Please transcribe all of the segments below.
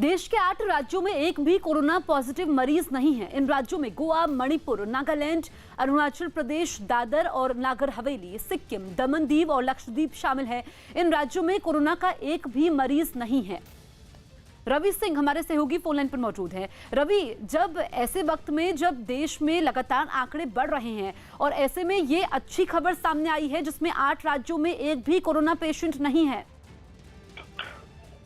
देश के 8 राज्यों में एक भी कोरोना पॉजिटिव मरीज नहीं है। इन राज्यों में गोवा, मणिपुर, नागालैंड, अरुणाचल प्रदेश, दादर और नागर हवेली, सिक्किम, दमन दीव और लक्षद्वीप शामिल है। इन राज्यों में कोरोना का एक भी मरीज नहीं है। रवि सिंह हमारे सहयोगी फोन लाइन पर मौजूद हैं। रवि, जब ऐसे वक्त में जब देश में लगातार आंकड़े बढ़ रहे हैं और ऐसे में ये अच्छी खबर सामने आई है जिसमें 8 राज्यों में एक भी कोरोना पेशेंट नहीं है।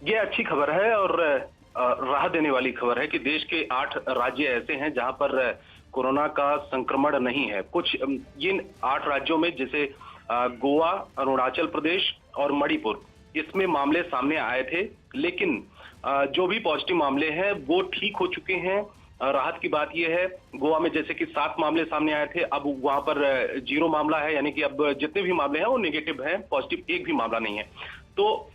ये अच्छी खबर है और राहत देने वाली खबर है कि देश के 8 राज्य ऐसे हैं जहां पर कोरोना का संक्रमण नहीं है। कुछ इन 8 राज्यों में जैसे गोवा, अरुणाचल प्रदेश और मणिपुर, इसमें मामले सामने आए थे, लेकिन जो भी पॉजिटिव मामले हैं वो ठीक हो चुके हैं। राहत की बात यह है, गोवा में जैसे कि 7 मामले सामने आए थे, अब वहां पर 0 मामला है, यानी कि अब जितने भी मामले हैं वो नेगेटिव हैं, पॉजिटिव एक भी मामला नहीं है। तो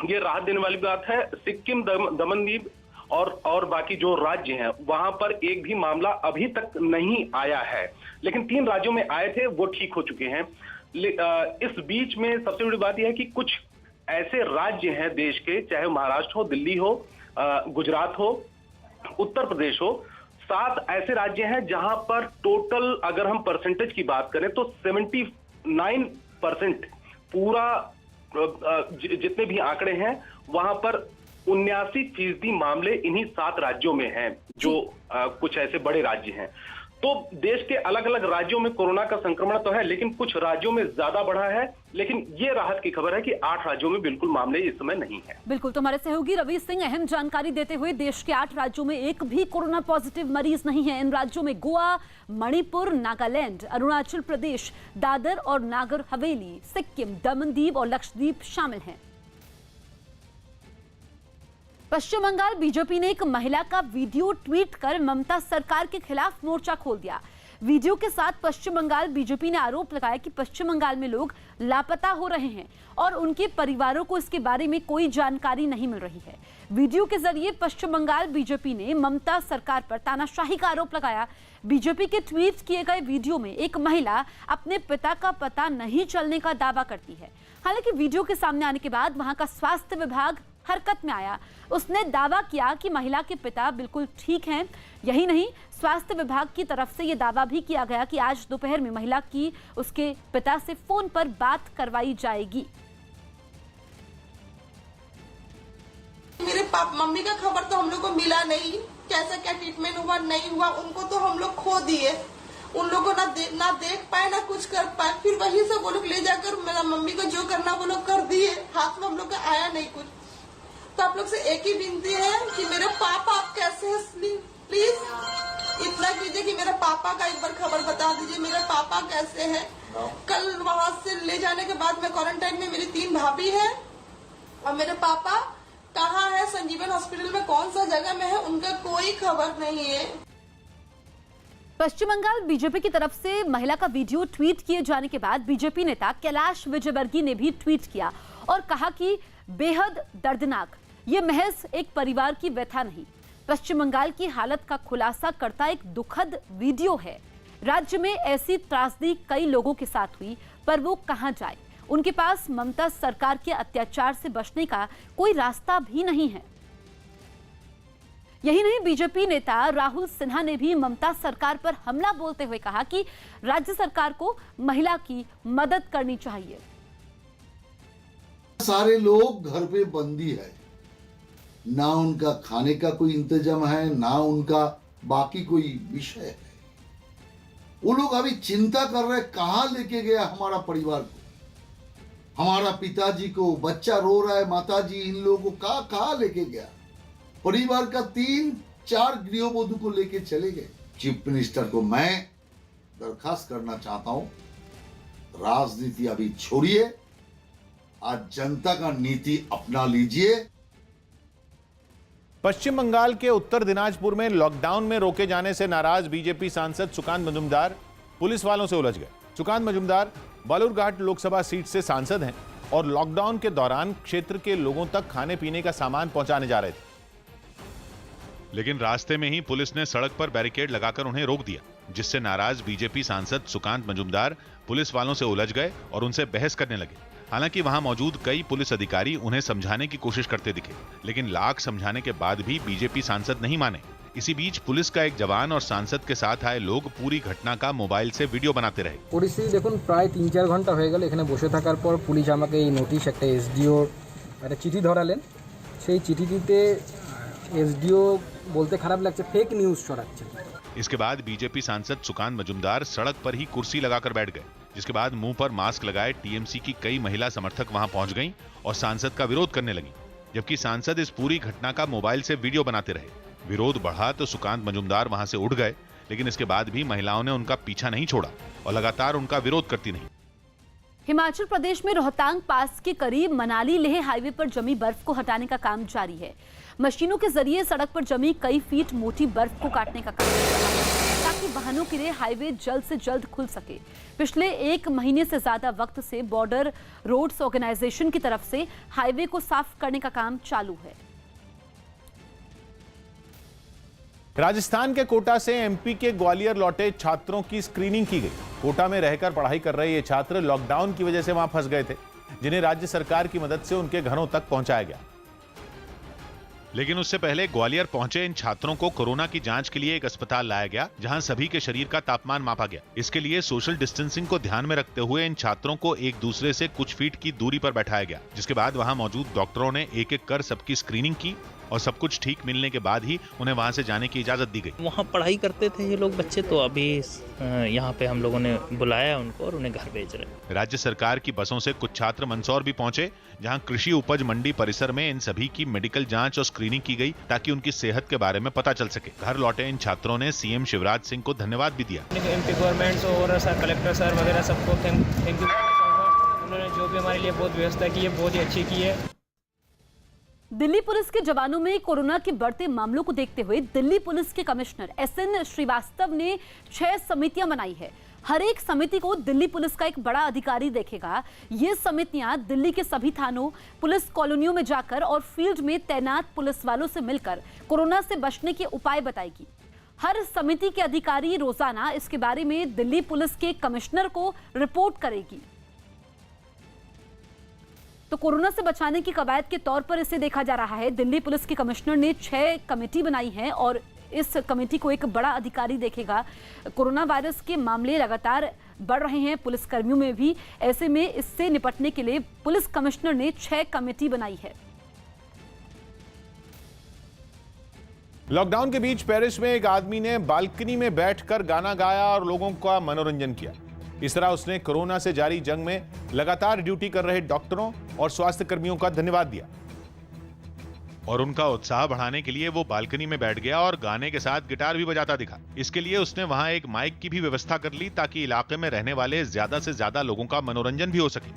ये राहत देने वाली बात है। सिक्किम, दमन दीव और बाकी जो राज्य हैं वहां पर एक भी मामला अभी तक नहीं आया है, लेकिन 3 राज्यों में आए थे वो ठीक हो चुके हैं। इस बीच में सबसे बड़ी बात यह है कि कुछ ऐसे राज्य हैं देश के, चाहे महाराष्ट्र हो, दिल्ली हो, गुजरात हो, उत्तर प्रदेश हो, 7 ऐसे राज्य हैं जहां पर टोटल अगर हम परसेंटेज की बात करें तो 79% पूरा जितने भी आंकड़े हैं वहां पर 79% मामले इन्हीं 7 राज्यों में हैं, जो कुछ ऐसे बड़े राज्य हैं। तो देश के अलग अलग राज्यों में कोरोना का संक्रमण तो है, लेकिन कुछ राज्यों में ज्यादा बढ़ा है। लेकिन ये राहत की खबर है कि 8 राज्यों में बिल्कुल मामले इस समय नहीं है। बिल्कुल, तो हमारे सहयोगी रवि सिंह अहम जानकारी देते हुए, देश के 8 राज्यों में एक भी कोरोना पॉजिटिव मरीज नहीं है। इन राज्यों में गोवा, मणिपुर, नागालैंड, अरुणाचल प्रदेश, दादर और नागर हवेली, सिक्किम, दमन दीव और लक्षद्वीप शामिल हैं। पश्चिम बंगाल बीजेपी ने एक महिला का वीडियो ट्वीट कर ममता सरकार के खिलाफ मोर्चा खोल दिया। वीडियो के साथ पश्चिम बंगाल बीजेपी ने आरोप लगाया कि पश्चिम बंगाल में लोग लापता हो रहे हैं और उनके परिवारों को इसके बारे में कोई जानकारी नहीं मिल रही है। वीडियो के जरिए पश्चिम बंगाल बीजेपी ने ममता सरकार पर तानाशाही का आरोप लगाया। बीजेपी के ट्वीट किए गए वीडियो में एक महिला अपने पिता का पता नहीं चलने का दावा करती है। हालांकि वीडियो के सामने आने के बाद वहां का स्वास्थ्य विभाग हरकत में आया। उसने दावा किया कि महिला के पिता बिल्कुल ठीक हैं। यही नहीं, स्वास्थ्य विभाग की तरफ से यह दावा भी किया गया कि आज दोपहर में महिला की उसके पिता से फोन पर बात करवाई जाएगी। मेरे मम्मी का खबर तो हम लोग को मिला नहीं, कैसा क्या ट्रीटमेंट हुआ नहीं हुआ, उनको तो हम लोग खो दिए। उन लोगों ना देख पाए ना कुछ कर पाए। फिर वही सब वो लोग ले जाकर मेरा मम्मी को जो करना वो लोग कर दिए। हाथ में हम लोग का आया नहीं कुछ। तो आप लोग से एक ही विनती है कि मेरे पापा आप कैसे हैं, प्लीज इतना कीजिए कि मेरे पापा का एक बार खबर बता दीजिए, मेरे पापा कैसे हैं। कल वहां से ले जाने के बाद मैं क्वारंटाइन में, मेरी 3 भाभी है और मेरे पापा कहाँ है, संजीवन हॉस्पिटल में कौन सा जगह में है, उनका कोई खबर नहीं है। पश्चिम बंगाल बीजेपी की तरफ से महिला का वीडियो ट्वीट किए जाने के बाद बीजेपी नेता कैलाश विजयवर्गीय ने भी ट्वीट किया और कहा कि बेहद दर्दनाक, ये महज एक परिवार की व्यथा नहीं, पश्चिम बंगाल की हालत का खुलासा करता एक दुखद वीडियो है। राज्य में ऐसी त्रासदी कई लोगों के साथ हुई, पर वो कहां जाए। उनके पास ममता सरकार के अत्याचार से बचने का कोई रास्ता भी नहीं है। यही नहीं, बीजेपी नेता राहुल सिन्हा ने भी ममता सरकार पर हमला बोलते हुए कहा कि राज्य सरकार को महिला की मदद करनी चाहिए। सारे लोग घर पे बंदी है, ना उनका खाने का कोई इंतजाम है, ना उनका बाकी कोई विषय है। वो लोग अभी चिंता कर रहे कहां लेके गया हमारा परिवार को, हमारा पिताजी को। बच्चा रो रहा है, माताजी इन लोगों को कहां लेके गया। परिवार का 3-4 गृहबधू को लेके चले गए। चीफ मिनिस्टर को मैं दरखास्त करना चाहता हूं, राजनीति अभी छोड़िए, आज जनता का नीति अपना लीजिए। पश्चिम बंगाल के उत्तर दिनाजपुर में लॉकडाउन में रोके जाने से नाराज बीजेपी सांसद सुकांत मजूमदार पुलिस वालों से उलझ गए। सुकांत मजूमदार बालूरघाट लोकसभा सीट से सांसद हैं और लॉकडाउन के दौरान क्षेत्र के लोगों तक खाने पीने का सामान पहुंचाने जा रहे थे, लेकिन रास्ते में ही पुलिस ने सड़क पर बैरिकेड लगाकर उन्हें रोक दिया। जिससे नाराज बीजेपी सांसद सुकांत मजुमदार पुलिस वालों से उलझ गए और उनसे बहस करने लगे। हालांकि वहां मौजूद कई पुलिस अधिकारी उन्हें समझाने की कोशिश करते दिखे, लेकिन लाख समझाने के बाद भी बीजेपी सांसद नहीं माने। इसी बीच पुलिस का एक जवान और सांसद के साथ आए लोग पूरी घटना का मोबाइल से वीडियो बनाते रहे। পরিস্থিতি দেখুন, প্রায় ৩-৪ ঘন্টা হয়ে গেল এখানে বসে থাকার পর পুলিশ আমাকে এই নোটিশ একটা এসডিও একটা চিঠি ধরালেন। সেই চিঠিটিতে এসডিও বলতে খারাপ লাগছে ফেক নিউজ ছড়াচ্ছে। इसके बाद बीजेपी सांसद सुकांत मजुमदार सड़क पर ही कुर्सी लगाकर बैठ गए, जिसके बाद मुंह पर मास्क लगाए टीएमसी की कई महिला समर्थक वहां पहुंच गईं और सांसद का विरोध करने लगी, जबकि सांसद इस पूरी घटना का मोबाइल से वीडियो बनाते रहे। विरोध बढ़ा तो सुकांत मजुमदार वहां से उठ गए, लेकिन इसके बाद भी महिलाओं ने उनका पीछा नहीं छोड़ा और लगातार उनका विरोध करती रहीं। हिमाचल प्रदेश में रोहतांग पास के करीब मनाली लेह हाईवे पर जमी बर्फ को हटाने का काम जारी है। मशीनों के जरिए सड़क पर जमी कई फीट मोटी बर्फ को काटने का काम चल रहा है ताकि वाहनों के लिए हाईवे जल्द से जल्द खुल सके। पिछले 1 महीने से ज्यादा वक्त से बॉर्डर रोड्स ऑर्गेनाइजेशन की तरफ से हाईवे को साफ करने का काम चालू है। राजस्थान के कोटा से एमपी के ग्वालियर लौटे छात्रों की स्क्रीनिंग की गई। कोटा में रहकर पढ़ाई कर रहे ये छात्र लॉकडाउन की वजह से वहां फंस गए थे, जिन्हें राज्य सरकार की मदद से उनके घरों तक पहुंचाया गया। लेकिन उससे पहले ग्वालियर पहुंचे इन छात्रों को कोरोना की जांच के लिए एक अस्पताल लाया गया, जहां सभी के शरीर का तापमान मापा गया। इसके लिए सोशल डिस्टेंसिंग को ध्यान में रखते हुए इन छात्रों को एक दूसरे से कुछ फीट की दूरी पर बैठाया गया, जिसके बाद वहां मौजूद डॉक्टरों ने एक एक कर सबकी स्क्रीनिंग की और सब कुछ ठीक मिलने के बाद ही उन्हें वहां से जाने की इजाजत दी गई। वहाँ पढ़ाई करते थे ये लोग बच्चे, तो अभी यहाँ पे हम लोगों ने बुलाया उनको और उन्हें घर भेज रहे। राज्य सरकार की बसों से कुछ छात्र मंदसौर भी पहुंचे, जहां कृषि उपज मंडी परिसर में इन सभी की मेडिकल जांच और स्क्रीनिंग की गई ताकि उनकी सेहत के बारे में पता चल सके। घर लौटे इन छात्रों ने सीएम शिवराज सिंह को धन्यवाद भी दिया। एमपी गवर्नमेंट और सर कलेक्टर सर वगैरह सबको थैंक यू। उन्होंने जो भी हमारे लिए बहुत व्यवस्था की है बहुत ही अच्छी की है। दिल्ली पुलिस के जवानों में कोरोना के बढ़ते मामलों को देखते हुए दिल्ली पुलिस के कमिश्नर एसएन श्रीवास्तव ने 6 समितियां बनाई है। हर एक समिति को दिल्ली पुलिस का एक बड़ा अधिकारी देखेगा। ये समितियां दिल्ली के सभी थानों, पुलिस कॉलोनियों में जाकर और फील्ड में तैनात पुलिस वालों से मिलकर कोरोना से बचने के उपाय बताएगी। हर समिति के अधिकारी रोजाना इसके बारे में दिल्ली पुलिस के कमिश्नर को रिपोर्ट करेगी। तो कोरोना से बचाने की कवायद के तौर पर इसे देखा जा रहा है। दिल्ली पुलिस के कमिश्नर ने 6 कमेटी बनाई है और इस कमेटी को एक बड़ा अधिकारी देखेगा। कोरोना वायरस के मामले लगातार बढ़ रहे हैं पुलिस कर्मियों में भी। ऐसे में इससे निपटने के लिए पुलिस कमिश्नर ने 6 कमेटी बनाई है। लॉकडाउन के बीच पेरिस में एक आदमी ने बालकनी में बैठकर गाना गाया और लोगों का मनोरंजन किया। इस तरह उसने कोरोना से जारी जंग में लगातार ड्यूटी कर रहे डॉक्टरों और स्वास्थ्य कर्मियों का धन्यवाद दिया और उनका उत्साह बढ़ाने के लिए वो बालकनी में बैठ गया और गाने के साथ गिटार भी बजाता दिखा। इसके लिए उसने वहां एक माइक की भी व्यवस्था कर ली ताकि इलाके में रहने वाले ज्यादा से ज्यादा लोगों का मनोरंजन भी हो सके।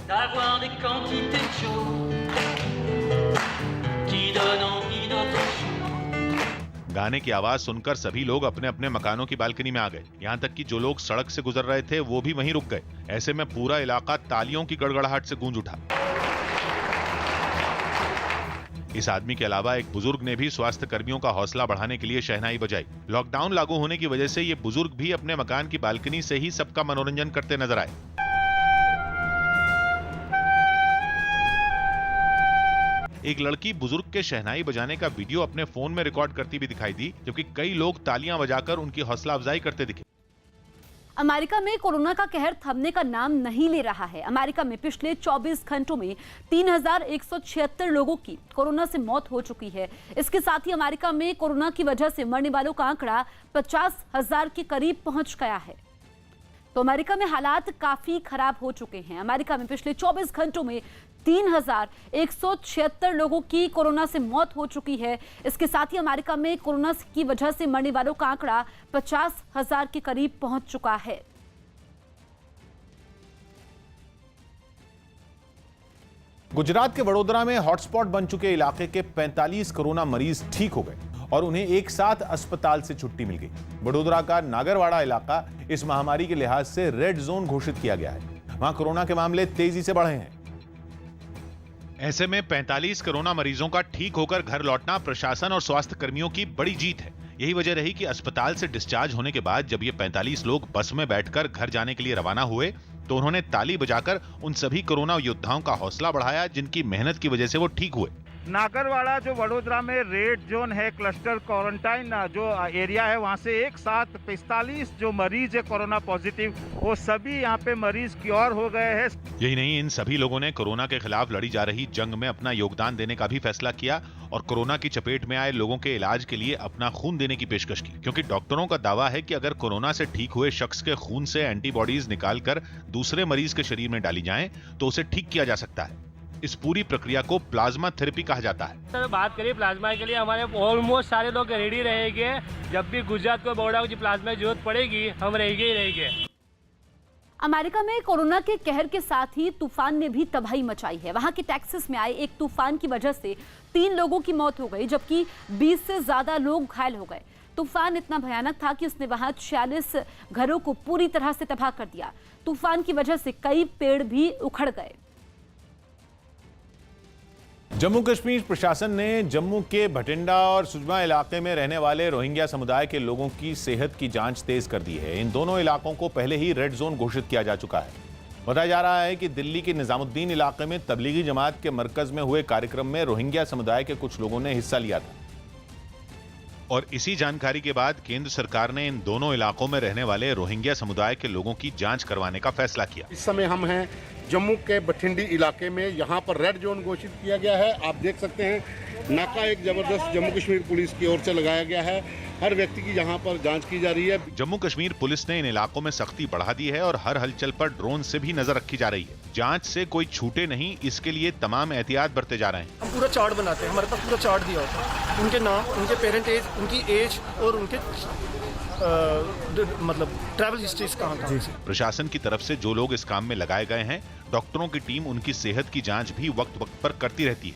गाने की आवाज सुनकर सभी लोग अपने अपने मकानों की बालकनी में आ गए। यहाँ तक कि जो लोग सड़क से गुजर रहे थे वो भी वहीं रुक गए। ऐसे में पूरा इलाका तालियों की गड़गड़ाहट से गूंज उठा। इस आदमी के अलावा एक बुजुर्ग ने भी स्वास्थ्य कर्मियों का हौसला बढ़ाने के लिए शहनाई बजाई। लॉकडाउन लागू होने की वजह से ये बुजुर्ग भी अपने मकान की बालकनी से ही सबका मनोरंजन करते नजर आए। एक लड़की बुजुर्ग के शहनाई बजाने का वीडियो अपने फोन में रिकॉर्ड करती भी दिखाई दी, जबकि कई लोग तालियां बजाकर उनकी हौसला अफजाई करते दिखे। अमेरिका में कोरोना का कहर थमने का नाम नहीं ले रहा है। अमेरिका में पिछले 24 घंटों में 3176 लोगों की कोरोना से मौत हो चुकी है। इसके साथ ही अमेरिका में कोरोना की वजह से मरने वालों का आंकड़ा 50,000 के करीब पहुंच गया है। तो अमेरिका में हालात काफी खराब हो चुके हैं। अमेरिका में पिछले 24 घंटों में 3176 लोगों की कोरोना से मौत हो चुकी है। इसके साथ ही अमेरिका में कोरोना की वजह से मरने वालों का आंकड़ा 50,000 के करीब पहुंच चुका है। गुजरात के वडोदरा में हॉटस्पॉट बन चुके इलाके के 45 कोरोना मरीज ठीक हो गए और उन्हें एक साथ अस्पताल से छुट्टी मिल गई। वडोदरा का नागरवाड़ा इलाका इस महामारी के लिहाज से रेड जोन घोषित किया गया है। वहां कोरोना के मामले तेजी से बढ़े हैं। ऐसे में 45 कोरोना मरीजों का ठीक होकर घर लौटना प्रशासन और स्वास्थ्य कर्मियों की बड़ी जीत है। यही वजह रही कि अस्पताल से डिस्चार्ज होने के बाद जब ये 45 लोग बस में बैठकर घर जाने के लिए रवाना हुए तो उन्होंने ताली बजाकर उन सभी कोरोना योद्धाओं का हौसला बढ़ाया जिनकी मेहनत की वजह से वो ठीक हुए। नागरवाड़ा जो वडोदरा में रेड जोन है, क्लस्टर क्वारंटाइन जो एरिया है, वहाँ से एक साथ 45 जो मरीज है कोरोना पॉजिटिव, वो सभी यहाँ पे मरीज क्योर हो गए हैं। यही नहीं, इन सभी लोगों ने कोरोना के खिलाफ लड़ी जा रही जंग में अपना योगदान देने का भी फैसला किया और कोरोना की चपेट में आए लोगों के इलाज के लिए अपना खून देने की पेशकश की, क्योंकि डॉक्टरों का दावा है कि अगर कोरोना से ठीक हुए शख्स के खून से एंटीबॉडीज निकालकर दूसरे मरीज के शरीर में डाली जाएं तो उसे ठीक किया जा सकता है। इस पूरी प्रक्रिया को प्लाज्मा थेरेपी कहा जाता है। सर बात करिए प्लाज्मा के लिए हमारे ऑलमोस्ट सारे लोग रेडी रहेंगे। जब भी गुजरात को बोर्डा की प्लाज्मा की जरूरत पड़ेगी हम रहेंगे। अमेरिका में कोरोना के कहर के साथ ही तूफान ने भी तबाही मचाई है। वहां के टेक्सास में आए एक तूफान की वजह से 3 लोगों की मौत हो गई जबकि 20 से ज्यादा लोग घायल हो गए। तूफान इतना भयानक था कि उसने वहां 46 घरों को पूरी तरह से तबाह कर दिया। तूफान की वजह से कई पेड़ भी उखड़ गए। जम्मू कश्मीर प्रशासन ने जम्मू के भटिंडा और सुजमा इलाके में रहने वाले रोहिंग्या समुदाय के लोगों की सेहत की जांच तेज कर दी है। इन दोनों इलाकों को पहले ही रेड जोन घोषित किया जा चुका है। बताया जा रहा है कि दिल्ली के निजामुद्दीन इलाके में तबलीगी जमात के मरकज में हुए कार्यक्रम में रोहिंग्या समुदाय के कुछ लोगों ने हिस्सा लिया था और इसी जानकारी के बाद केंद्र सरकार ने इन दोनों इलाकों में रहने वाले रोहिंग्या समुदाय के लोगों की जांच करवाने का फैसला किया। इस समय हम हैं जम्मू के बठिंडी इलाके में, यहाँ पर रेड जोन घोषित किया गया है। आप देख सकते हैं नाका एक जबरदस्त जम्मू कश्मीर पुलिस की ओर से लगाया गया है। हर व्यक्ति की यहाँ पर जांच की जा रही है। जम्मू कश्मीर पुलिस ने इन इलाकों में सख्ती बढ़ा दी है और हर हलचल पर ड्रोन से भी नजर रखी जा रही है। जांच से कोई छूटे नहीं, इसके लिए तमाम एहतियात बरते जा रहे हैं। हम पूरा चार्ट बनाते हैं, हमारे पास पूरा चार्ट दिया होता है, उनके नाम, उनके पेरेंट एज, उनकी एज और उनके मतलब ट्रैवल हिस्ट्रीज कहाँ कहाँ से। प्रशासन की तरफ से जो लोग इस काम में लगाए गए हैं, डॉक्टरों की टीम उनकी सेहत की जांच भी वक्त वक्त पर करती रहती है।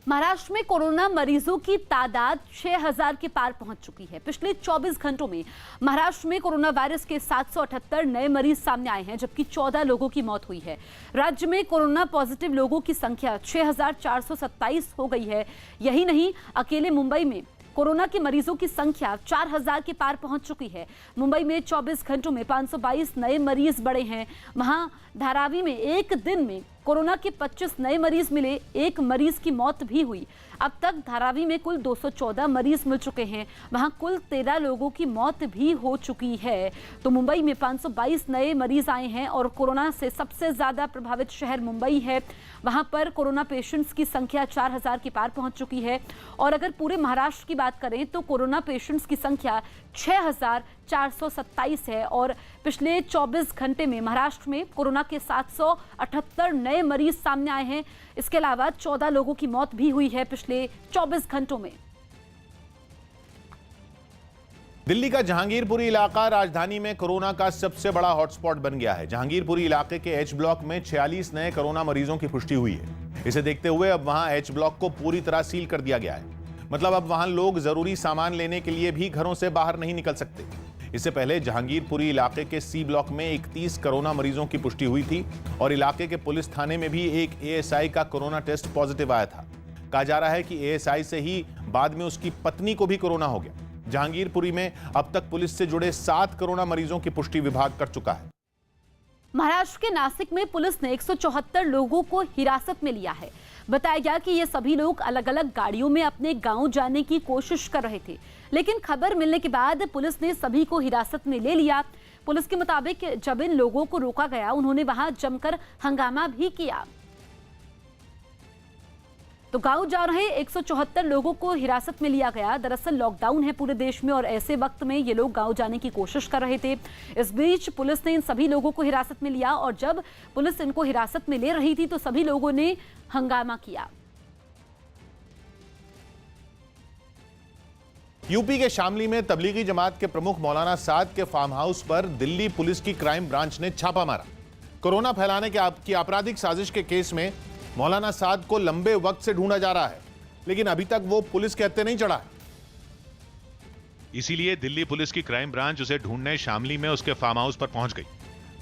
महाराष्ट्र में कोरोना मरीजों की तादाद 6000 के पार पहुंच चुकी है। पिछले 24 घंटों में महाराष्ट्र में कोरोना वायरस के 778 नए मरीज सामने आए हैं जबकि 14 लोगों की मौत हुई है। राज्य में कोरोना पॉजिटिव लोगों की संख्या 6427 हो गई है। यही नहीं, अकेले मुंबई में कोरोना के मरीजों की संख्या 4000 के पार पहुंच चुकी है। मुंबई में 24 घंटों में 522 नए मरीज बढ़े हैं। वहां धारावी में एक दिन में कोरोना के 25 नए मरीज मिले, एक मरीज की मौत भी हुई। अब तक धारावी में कुल 214 मरीज मिल चुके हैं। वहां कुल 13 लोगों की मौत भी हो चुकी है। तो मुंबई में 522 नए मरीज आए हैं और कोरोना से सबसे ज्यादा प्रभावित शहर मुंबई है। वहां पर कोरोना पेशेंट्स की संख्या 4000 के पार पहुंच चुकी है। और अगर पूरे महाराष्ट्र की बात करें तो कोरोना पेशेंट्स की संख्या 6427 है और पिछले 24 घंटे में महाराष्ट्र में कोरोना के 778 नए मरीज सामने आए हैं। इसके अलावा 14 लोगों की मौत भी हुई है पिछले 24 घंटों में। दिल्ली का जहांगीरपुरी इलाका राजधानी में कोरोना का सबसे बड़ा हॉटस्पॉट बन गया है। जहांगीरपुरी इलाके के एच ब्लॉक में 46 नए कोरोना मरीजों की पुष्टि हुई है। इसे देखते हुए अब वहां एच ब्लॉक को पूरी तरह सील कर दिया गया है। मतलब अब वहां लोग जरूरी सामान लेने के लिए भी घरों से बाहर नहीं निकल सकते। इससे पहले जहांगीरपुरी इलाके के सी ब्लॉक में 31 कोरोना मरीजों की पुष्टि हुई थी और इलाके के पुलिस थाने में भी एक एएसआई का कोरोना टेस्ट पॉजिटिव आया था। कहा जा रहा है कि एएसआई से ही बाद में उसकी पत्नी को भी कोरोना हो गया। जहांगीरपुरी में अब तक पुलिस से जुड़े 7 कोरोना मरीजों की पुष्टि विभाग कर चुका है। महाराष्ट्र के नासिक में पुलिस ने 174 लोगों को हिरासत में लिया है। बताया गया कि ये सभी लोग अलग अलग गाड़ियों में अपने गांव जाने की कोशिश कर रहे थे, लेकिन खबर मिलने के बाद पुलिस ने सभी को हिरासत में ले लिया। पुलिस के मुताबिक जब इन लोगों को रोका गया उन्होंने वहां जमकर हंगामा भी किया। तो गांव जा रहे 174 लोगों को हिरासत में लिया गया। दरअसल लॉकडाउन है पूरे देश में और ऐसे वक्त में ये लोग गांव जाने की कोशिश कर रहे थे। इस बीच पुलिस ने इन सभी लोगों को हिरासत में लिया और जब पुलिस इनको हिरासत में ले रही थी तो सभी लोगों ने हंगामा किया। यूपी के शामली में तबलीगी जमात के प्रमुख मौलाना साद के फार्म हाउस पर दिल्ली पुलिस की क्राइम ब्रांच ने छापा मारा। कोरोना फैलाने की आपराधिक साजिश के केस में मौलाना साद को लंबे वक्त से ढूंढा जा रहा है, लेकिन अभी तक वो पुलिस के हत्थे नहीं चढ़ा है। इसीलिए दिल्ली पुलिस की क्राइम ब्रांच उसे ढूंढने शामली में उसके फार्म हाउस पर पहुंच गई।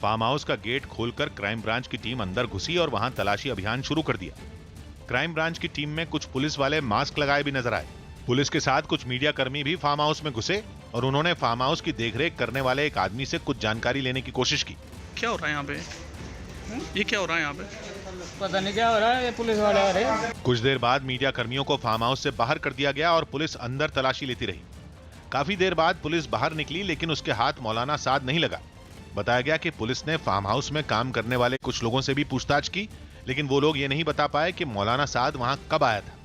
फार्म हाउस का गेट खोलकर क्राइम ब्रांच की टीम अंदर घुसी और वहां तलाशी अभियान शुरू कर दिया। क्राइम ब्रांच की टीम में कुछ पुलिस वाले मास्क लगाए भी नजर आए। पुलिस के साथ कुछ मीडिया कर्मी भी फार्म हाउस में घुसे और उन्होंने फार्म हाउस की देखरेख करने वाले एक आदमी से कुछ जानकारी लेने की कोशिश की। क्या हो रहा है यहाँ पे? ये क्या हो रहा है यहाँ पे? पता नहीं क्या हो रहा है, ये पुलिस वाले आ रहे हैं। कुछ देर बाद मीडिया कर्मियों को फार्म हाउस से बाहर कर दिया गया और पुलिस अंदर तलाशी लेती रही। काफी देर बाद पुलिस बाहर निकली, लेकिन उसके हाथ मौलाना साद नहीं लगा। बताया गया कि पुलिस ने फार्म हाउस में काम करने वाले कुछ लोगों से भी पूछताछ की, लेकिन वो लोग ये नहीं बता पाए कि मौलाना साद वहां कब आया था।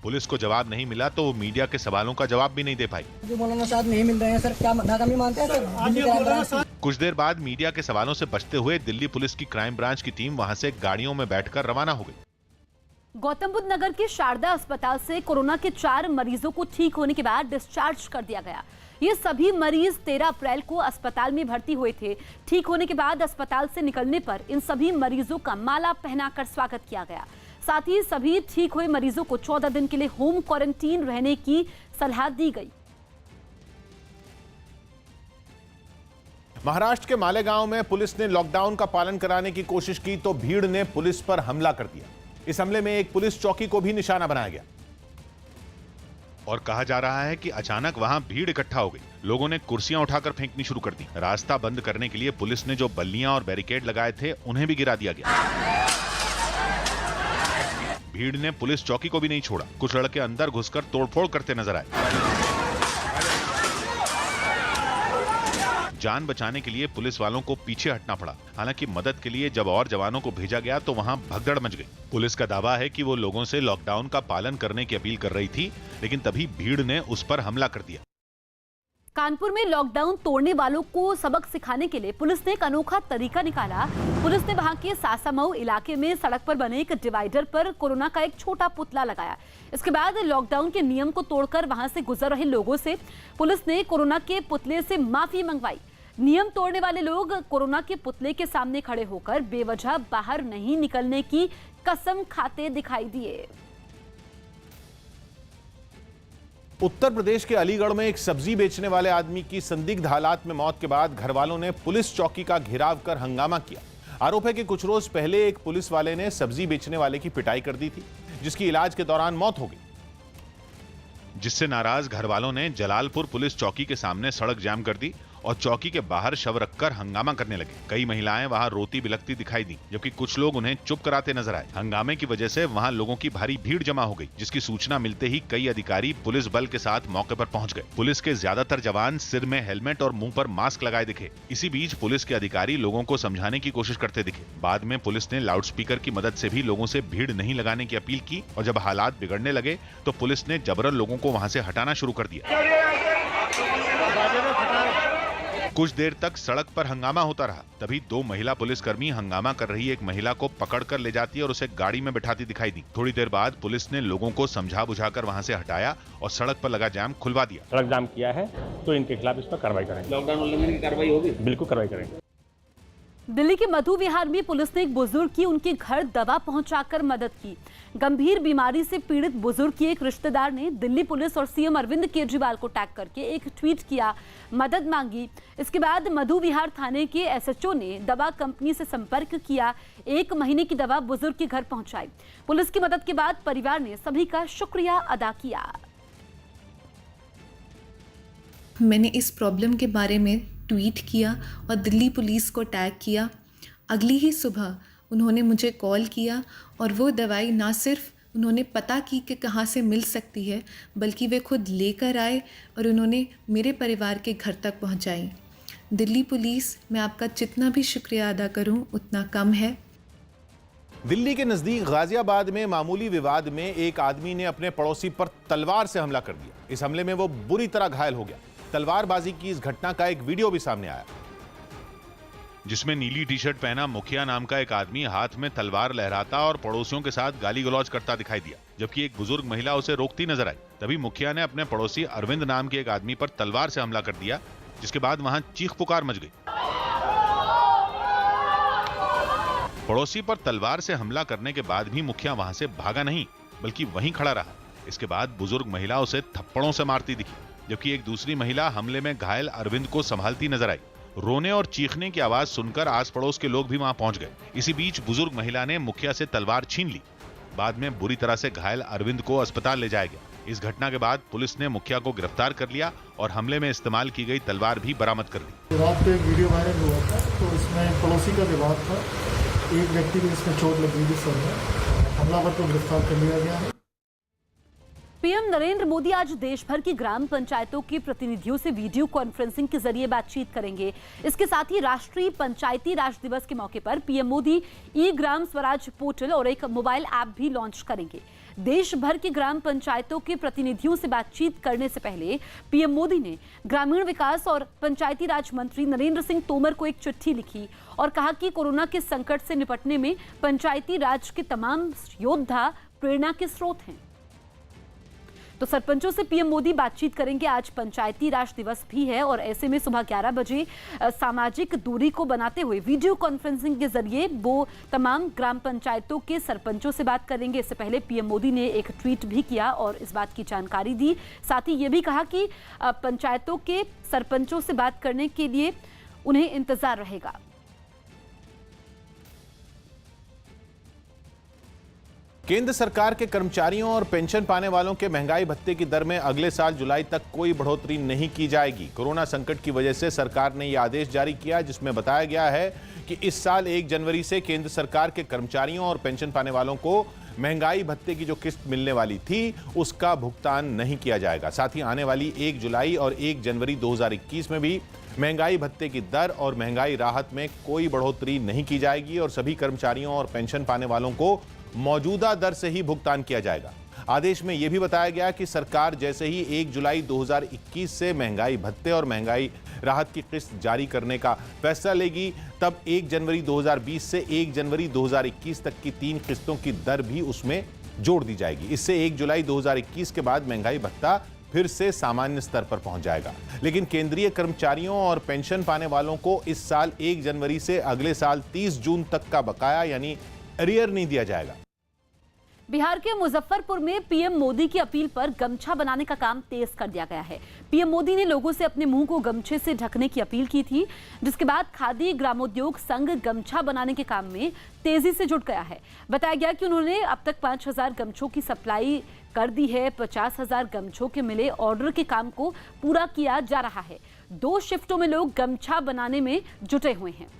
पुलिस को जवाब नहीं मिला तो वो मीडिया के सवालों का जवाब भी नहीं दे पाई। जो मौलाना साहब नहीं मिल रहे हैं सर, क्या नाकामी मानते हैं सर? कुछ देर बाद मीडिया के सवालों से बचते हुए दिल्ली पुलिस की क्राइम ब्रांच की टीम वहां से गाड़ियों में बैठकर रवाना हो गई। गौतम बुद्ध नगर के शारदा अस्पताल से कोरोना के 4 मरीजों को ठीक होने के बाद डिस्चार्ज कर दिया गया। ये सभी मरीज 13 अप्रैल को अस्पताल में भर्ती हुए थे। ठीक होने के बाद अस्पताल से निकलने पर इन सभी मरीजों का माला पहनाकर स्वागत किया गया। साथ ही सभी ठीक हुए मरीजों को 14 दिन के लिए होम क्वारंटीन रहने की सलाह दी गई। महाराष्ट्र के मालेगांव में पुलिस ने लॉकडाउन का पालन कराने की कोशिश की तो भीड़ ने पुलिस पर हमला कर दिया। इस हमले में एक पुलिस चौकी को भी निशाना बनाया गया और कहा जा रहा है कि अचानक वहां भीड़ इकट्ठा हो गई। लोगों ने कुर्सियां उठाकर फेंकनी शुरू कर दी। रास्ता बंद करने के लिए पुलिस ने जो बल्लियां और बैरिकेड लगाए थे उन्हें भी गिरा दिया गया। भीड़ ने पुलिस चौकी को भी नहीं छोड़ा। कुछ लड़के अंदर घुसकर तोड़फोड़ करते नजर आए। जान बचाने के लिए पुलिस वालों को पीछे हटना पड़ा। हालांकि मदद के लिए जब और जवानों को भेजा गया तो वहां भगदड़ मच गई। पुलिस का दावा है कि वो लोगों से लॉकडाउन का पालन करने की अपील कर रही थी, लेकिन तभी भीड़ ने उस पर हमला कर दिया। कानपुर में लॉकडाउन तोड़ने वालों को सबक सिखाने के लिए पुलिस ने एक अनोखा तरीका निकाला। पुलिस ने वहां के सासामऊ इलाके में सड़क पर बने एक डिवाइडर पर कोरोना का एक छोटा पुतला लगाया। इसके बाद लॉकडाउन के नियम को तोड़कर वहां से गुजर रहे लोगों से पुलिस ने कोरोना के पुतले से माफी मंगवाई। नियम तोड़ने वाले लोग कोरोना के पुतले के सामने खड़े होकर बेवजह बाहर नहीं निकलने की कसम खाते दिखाई दिए। उत्तर प्रदेश के अलीगढ़ में एक सब्जी बेचने वाले आदमी की संदिग्ध हालात में मौत के बाद घर वालों ने पुलिस चौकी का घेराव कर हंगामा किया। आरोप है कि कुछ रोज पहले एक पुलिस वाले ने सब्जी बेचने वाले की पिटाई कर दी थी, जिसकी इलाज के दौरान मौत हो गई। जिससे नाराज घर वालों ने जलालपुर पुलिस चौकी के सामने सड़क जाम कर दी और चौकी के बाहर शव रखकर हंगामा करने लगे। कई महिलाएं वहां रोती बिलखती दिखाई दी, जबकि कुछ लोग उन्हें चुप कराते नजर आए। हंगामे की वजह से वहां लोगों की भारी भीड़ जमा हो गई, जिसकी सूचना मिलते ही कई अधिकारी पुलिस बल के साथ मौके पर पहुंच गए। पुलिस के ज्यादातर जवान सिर में हेलमेट और मुंह पर मास्क लगाए दिखे। इसी बीच पुलिस के अधिकारी लोगों को समझाने की कोशिश करते दिखे। बाद में पुलिस ने लाउडस्पीकर की मदद से भी लोगों से भीड़ नहीं लगाने की अपील की और जब हालात बिगड़ने लगे तो पुलिस ने जबरन लोगों को वहां से हटाना शुरू कर दिया। कुछ देर तक सड़क पर हंगामा होता रहा। तभी 2 महिला पुलिसकर्मी हंगामा कर रही एक महिला को पकड़कर ले जाती और उसे गाड़ी में बिठाती दिखाई दी। थोड़ी देर बाद पुलिस ने लोगों को समझा बुझाकर वहां से हटाया और सड़क पर लगा जाम खुलवा दिया। सड़क जाम किया है तो इनके खिलाफ इस पर कार्रवाई करेंगे। लॉकडाउन उल्लंघन की कार्रवाई होगी? बिल्कुल कार्रवाई करेंगे। दिल्ली के मधु विहार में पुलिस ने एक बुजुर्ग की उनके घर दवा पहुंचाकर मदद की। गंभीर बीमारी से पीड़ित बुजुर्ग के एक रिश्तेदार ने दिल्ली पुलिस और सीएम अरविंद केजरीवाल को टैग करके एक ट्वीट किया, मदद मांगी। इसके बाद मधु विहार थाने के एसएचओ ने दवा कंपनी से संपर्क किया। 1 महीने की दवा बुजुर्ग के घर पहुंचाई। पुलिस की मदद के बाद परिवार ने सभी का शुक्रिया अदा किया। मैंने इस प्रॉब्लम के बारे में ट्वीट किया और दिल्ली पुलिस को टैग किया। अगली ही सुबह उन्होंने मुझे कॉल किया और वो दवाई ना सिर्फ उन्होंने पता की कि कहाँ से मिल सकती है, बल्कि वे खुद लेकर आए और उन्होंने मेरे परिवार के घर तक पहुँचाई। दिल्ली पुलिस, मैं आपका जितना भी शुक्रिया अदा करूँ उतना कम है। दिल्ली के नजदीक गाजियाबाद में मामूली विवाद में एक आदमी ने अपने पड़ोसी पर तलवार से हमला कर दिया। इस हमले में वो बुरी तरह घायल हो गया। तलवारबाजी की इस घटना का एक वीडियो भी सामने आया, जिसमें नीली टी शर्ट पहना मुखिया नाम का एक आदमी हाथ में तलवार लहराता और पड़ोसियों के साथ गाली गलौज करता दिखाई दिया, जबकि एक बुजुर्ग महिला उसे रोकती नजर आई। तभी मुखिया ने अपने पड़ोसी अरविंद नाम के एक आदमी पर तलवार से हमला कर दिया, जिसके बाद वहां चीख पुकार मच गई। पड़ोसी पर तलवार से हमला करने के बाद भी मुखिया वहां से भागा नहीं, बल्कि वहीं खड़ा रहा। इसके बाद बुजुर्ग महिला उसे थप्पड़ों से मारती दिखी, जबकि एक दूसरी महिला हमले में घायल अरविंद को संभालती नजर आई। रोने और चीखने की आवाज सुनकर आस पड़ोस के लोग भी वहां पहुंच गए। इसी बीच बुजुर्ग महिला ने मुखिया से तलवार छीन ली। बाद में बुरी तरह से घायल अरविंद को अस्पताल ले जाया गया। इस घटना के बाद पुलिस ने मुखिया को गिरफ्तार कर लिया और हमले में इस्तेमाल की गई तलवार भी बरामद कर ली। रात को एक वीडियो वायरल हुआ था, तो इसमें पड़ोसी का विवाद था। एक व्यक्ति को इसमें चोट लगी थी सर में, हमलावर को गिरफ्तार कर लिया गया है। पीएम नरेंद्र मोदी आज देश भर की ग्राम पंचायतों के प्रतिनिधियों से वीडियो कॉन्फ्रेंसिंग के जरिए बातचीत करेंगे। इसके साथ ही राष्ट्रीय पंचायती राज दिवस के मौके पर पीएम मोदी ई ग्राम स्वराज पोर्टल और एक मोबाइल ऐप भी लॉन्च करेंगे। देश भर की ग्राम पंचायतों के प्रतिनिधियों से बातचीत करने से पहले पीएम मोदी ने ग्रामीण विकास और पंचायती राज मंत्री नरेंद्र सिंह तोमर को एक चिट्ठी लिखी और कहा कि कोरोना के संकट से निपटने में पंचायती राज के तमाम योद्धा प्रेरणा के स्रोत हैं। तो सरपंचों से पीएम मोदी बातचीत करेंगे। आज पंचायती राज दिवस भी है और ऐसे में सुबह 11 बजे सामाजिक दूरी को बनाते हुए वीडियो कॉन्फ्रेंसिंग के जरिए वो तमाम ग्राम पंचायतों के सरपंचों से बात करेंगे। इससे पहले पीएम मोदी ने एक ट्वीट भी किया और इस बात की जानकारी दी। साथ ही ये भी कहा कि पंचायतों के सरपंचों से बात करने के लिए उन्हें इंतजार रहेगा। केंद्र सरकार के कर्मचारियों और पेंशन पाने वालों के महंगाई भत्ते की दर में अगले साल जुलाई तक कोई बढ़ोतरी नहीं की जाएगी। कोरोना संकट की वजह से सरकार ने यह आदेश जारी किया जिसमें बताया गया है कि इस साल 1 जनवरी से केंद्र सरकार के कर्मचारियों और पेंशन पाने वालों को महंगाई भत्ते की जो किस्त मिलने वाली थी उसका भुगतान नहीं किया जाएगा। साथ ही आने वाली 1 जुलाई और 1 जनवरी 2021 में भी महंगाई भत्ते की दर और महंगाई राहत में कोई बढ़ोतरी नहीं की जाएगी और सभी कर्मचारियों और पेंशन पाने वालों को मौजूदा दर से ही भुगतान किया जाएगा। आदेश में यह भी बताया गया कि सरकार जैसे ही 1 जुलाई 2021 से महंगाई भत्ते और महंगाई राहत की किस्त जारी करने का फैसला लेगी, तब 1 जनवरी 2020 से 1 जनवरी 2021 तक की 3 किस्तों की दर भी उसमें जोड़ दी जाएगी। इससे 1 जुलाई 2021 के बाद महंगाई भत्ता फिर से सामान्य स्तर पर पहुंच जाएगा। लेकिन केंद्रीय कर्मचारियों और पेंशन पाने वालों को इस साल 1 जनवरी से अगले साल 30 जून तक का बकाया यानी अरियर नहीं दिया जाएगा। बिहार के मुजफ्फरपुर में पीएम मोदी की अपील पर गमछा बनाने का काम तेज कर दिया गया है। पीएम मोदी ने लोगों से अपने मुंह को गमछे से ढकने की अपील की थी, जिसके बाद खादी ग्रामोद्योग संघ गमछा बनाने के काम में तेजी से जुट गया है। बताया गया कि उन्होंने अब तक 5000 गमछों की सप्लाई कर दी है। 50,000 गमछों के मिले ऑर्डर के काम को पूरा किया जा रहा है। 2 शिफ्टों में लोग गमछा बनाने में जुटे हुए हैं।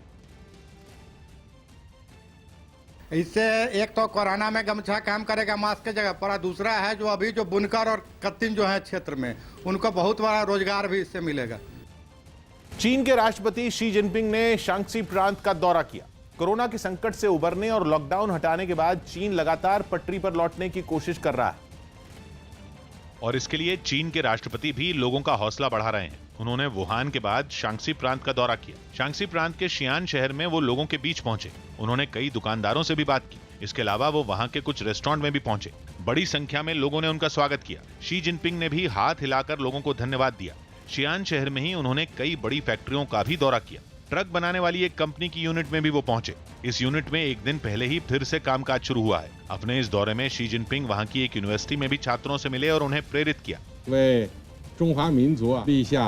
इससे एक तो कोरोना में गमछा काम करेगा मास्क की जगह पर, दूसरा है जो अभी जो बुनकर और कत्तिन जो है क्षेत्र में उनको बहुत बड़ा रोजगार भी इससे मिलेगा। चीन के राष्ट्रपति शी जिनपिंग ने शांक्सी प्रांत का दौरा किया। कोरोना के संकट से उबरने और लॉकडाउन हटाने के बाद चीन लगातार पटरी पर लौटने की कोशिश कर रहा है और इसके लिए चीन के राष्ट्रपति भी लोगों का हौसला बढ़ा रहे हैं। उन्होंने वुहान के बाद शांक्सी प्रांत का दौरा किया। शांक्सी प्रांत के शियान शहर में वो लोगों के बीच पहुंचे। उन्होंने कई दुकानदारों से भी बात की। इसके अलावा वो वहां के कुछ रेस्टोरेंट में भी पहुंचे। बड़ी संख्या में लोगों ने उनका स्वागत किया। शी जिनपिंग ने भी हाथ हिलाकर लोगों को धन्यवाद दिया। शियान शहर में ही उन्होंने कई बड़ी फैक्ट्रियों का भी दौरा किया। ट्रक बनाने वाली एक कंपनी की यूनिट में भी वो पहुंचे। इस यूनिट में एक दिन पहले ही फिर से कामकाज शुरू हुआ है। अपने इस दौरे में शी जिनपिंग वहां की एक यूनिवर्सिटी में भी छात्रों से मिले और उन्हें प्रेरित किया। वे中华民族立下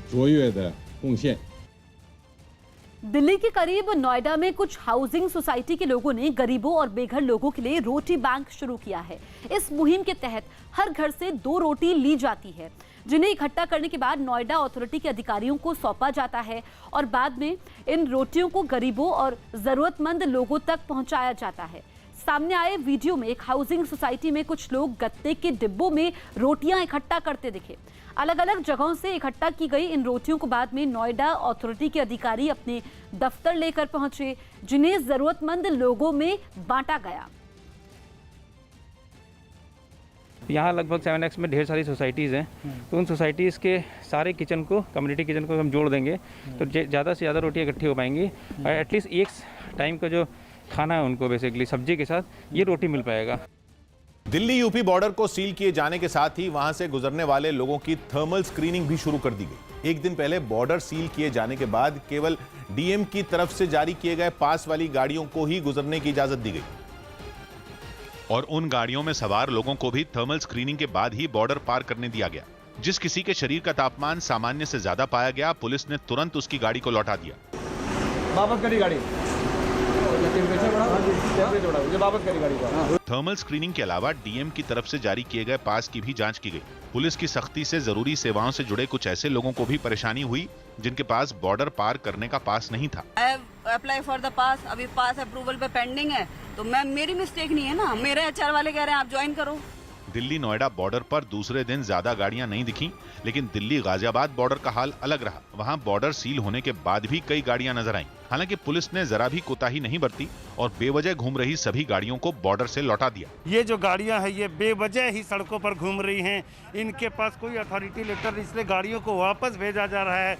卓越的贡献। दिल्ली के करीब नोएडा में कुछ हाउसिंग सोसाइटी के लोगों ने गरीबों और बेघर लोगों के लिए रोटी बैंक शुरू किया है। इस मुहिम के तहत हर घर से 2 रोटी ली जाती है, जिन्हें इकट्ठा करने के बाद नोएडा अथॉरिटी के अधिकारियों को सौंपा जाता है और बाद में इन रोटियों को गरीबों और जरूरतमंद लोगों तक पहुंचाया जाता है। सामने आए वीडियो में एक हाउसिंग सोसाइटी में कुछ लोग गत्ते के डिब्बों में रोटियां इकट्ठा करते दिखे। अलग अलग जगहों से इकट्ठा की गई इन रोटियों को बाद में नोएडा अथॉरिटी के अधिकारी अपने दफ्तर लेकर पहुंचे, जिन्हें जरूरतमंद लोगों में बांटा गया। यहाँ लगभग 7X में ढेर सारी सोसाइटीज़ हैं, तो उन सोसाइटीज़ के सारे किचन को, कम्युनिटी किचन को हम जोड़ देंगे तो ज़्यादा से ज़्यादा रोटियाँ इकट्ठी हो पाएंगी और एटलीस्ट एक टाइम का जो खाना है उनको बेसिकली सब्जी के साथ ये रोटी मिल पाएगा। दिल्ली यूपी बॉर्डर को सील किए जाने के साथ ही वहां से गुजरने वाले लोगों की थर्मल स्क्रीनिंग भी शुरू कर दी गई। एक दिन पहले बॉर्डर सील किए जाने के बाद केवल डीएम की तरफ से जारी किए गए पास वाली गाड़ियों को ही गुजरने की इजाजत दी गई और उन गाड़ियों में सवार लोगों को भी थर्मल स्क्रीनिंग के बाद ही बॉर्डर पार करने दिया गया। जिस किसी के शरीर का तापमान सामान्य से ज्यादा पाया गया, पुलिस ने तुरंत उसकी गाड़ी को लौटा दिया। वापस करी गाड़ी। थर्मल स्क्रीनिंग के अलावा डीएम की तरफ से जारी किए गए पास की भी जांच की गई। पुलिस की सख्ती से जरूरी सेवाओं से जुड़े कुछ ऐसे लोगों को भी परेशानी हुई जिनके पास बॉर्डर पार करने का पास नहीं था। अप्लाई फॉर द पास, अभी पास अप्रूवल पे पेंडिंग है, तो मेरी मिस्टेक नहीं है ना, मेरे एचआर वाले कह रहे हैं आप ज्वाइन करो। दिल्ली नोएडा बॉर्डर पर दूसरे दिन ज्यादा गाड़ियां नहीं दिखीं, लेकिन दिल्ली गाजियाबाद बॉर्डर का हाल अलग रहा। वहां बॉर्डर सील होने के बाद भी कई गाड़ियां नजर आईं। हालांकि पुलिस ने जरा भी कोताही नहीं बरती और बेवजह घूम रही सभी गाड़ियों को बॉर्डर से लौटा दिया। ये जो गाड़ियां हैं ये बेवजह ही सड़कों पर घूम रही हैं, इनके पास कोई अथॉरिटी लेटर, इसलिए गाड़ियों को वापस भेजा जा रहा है।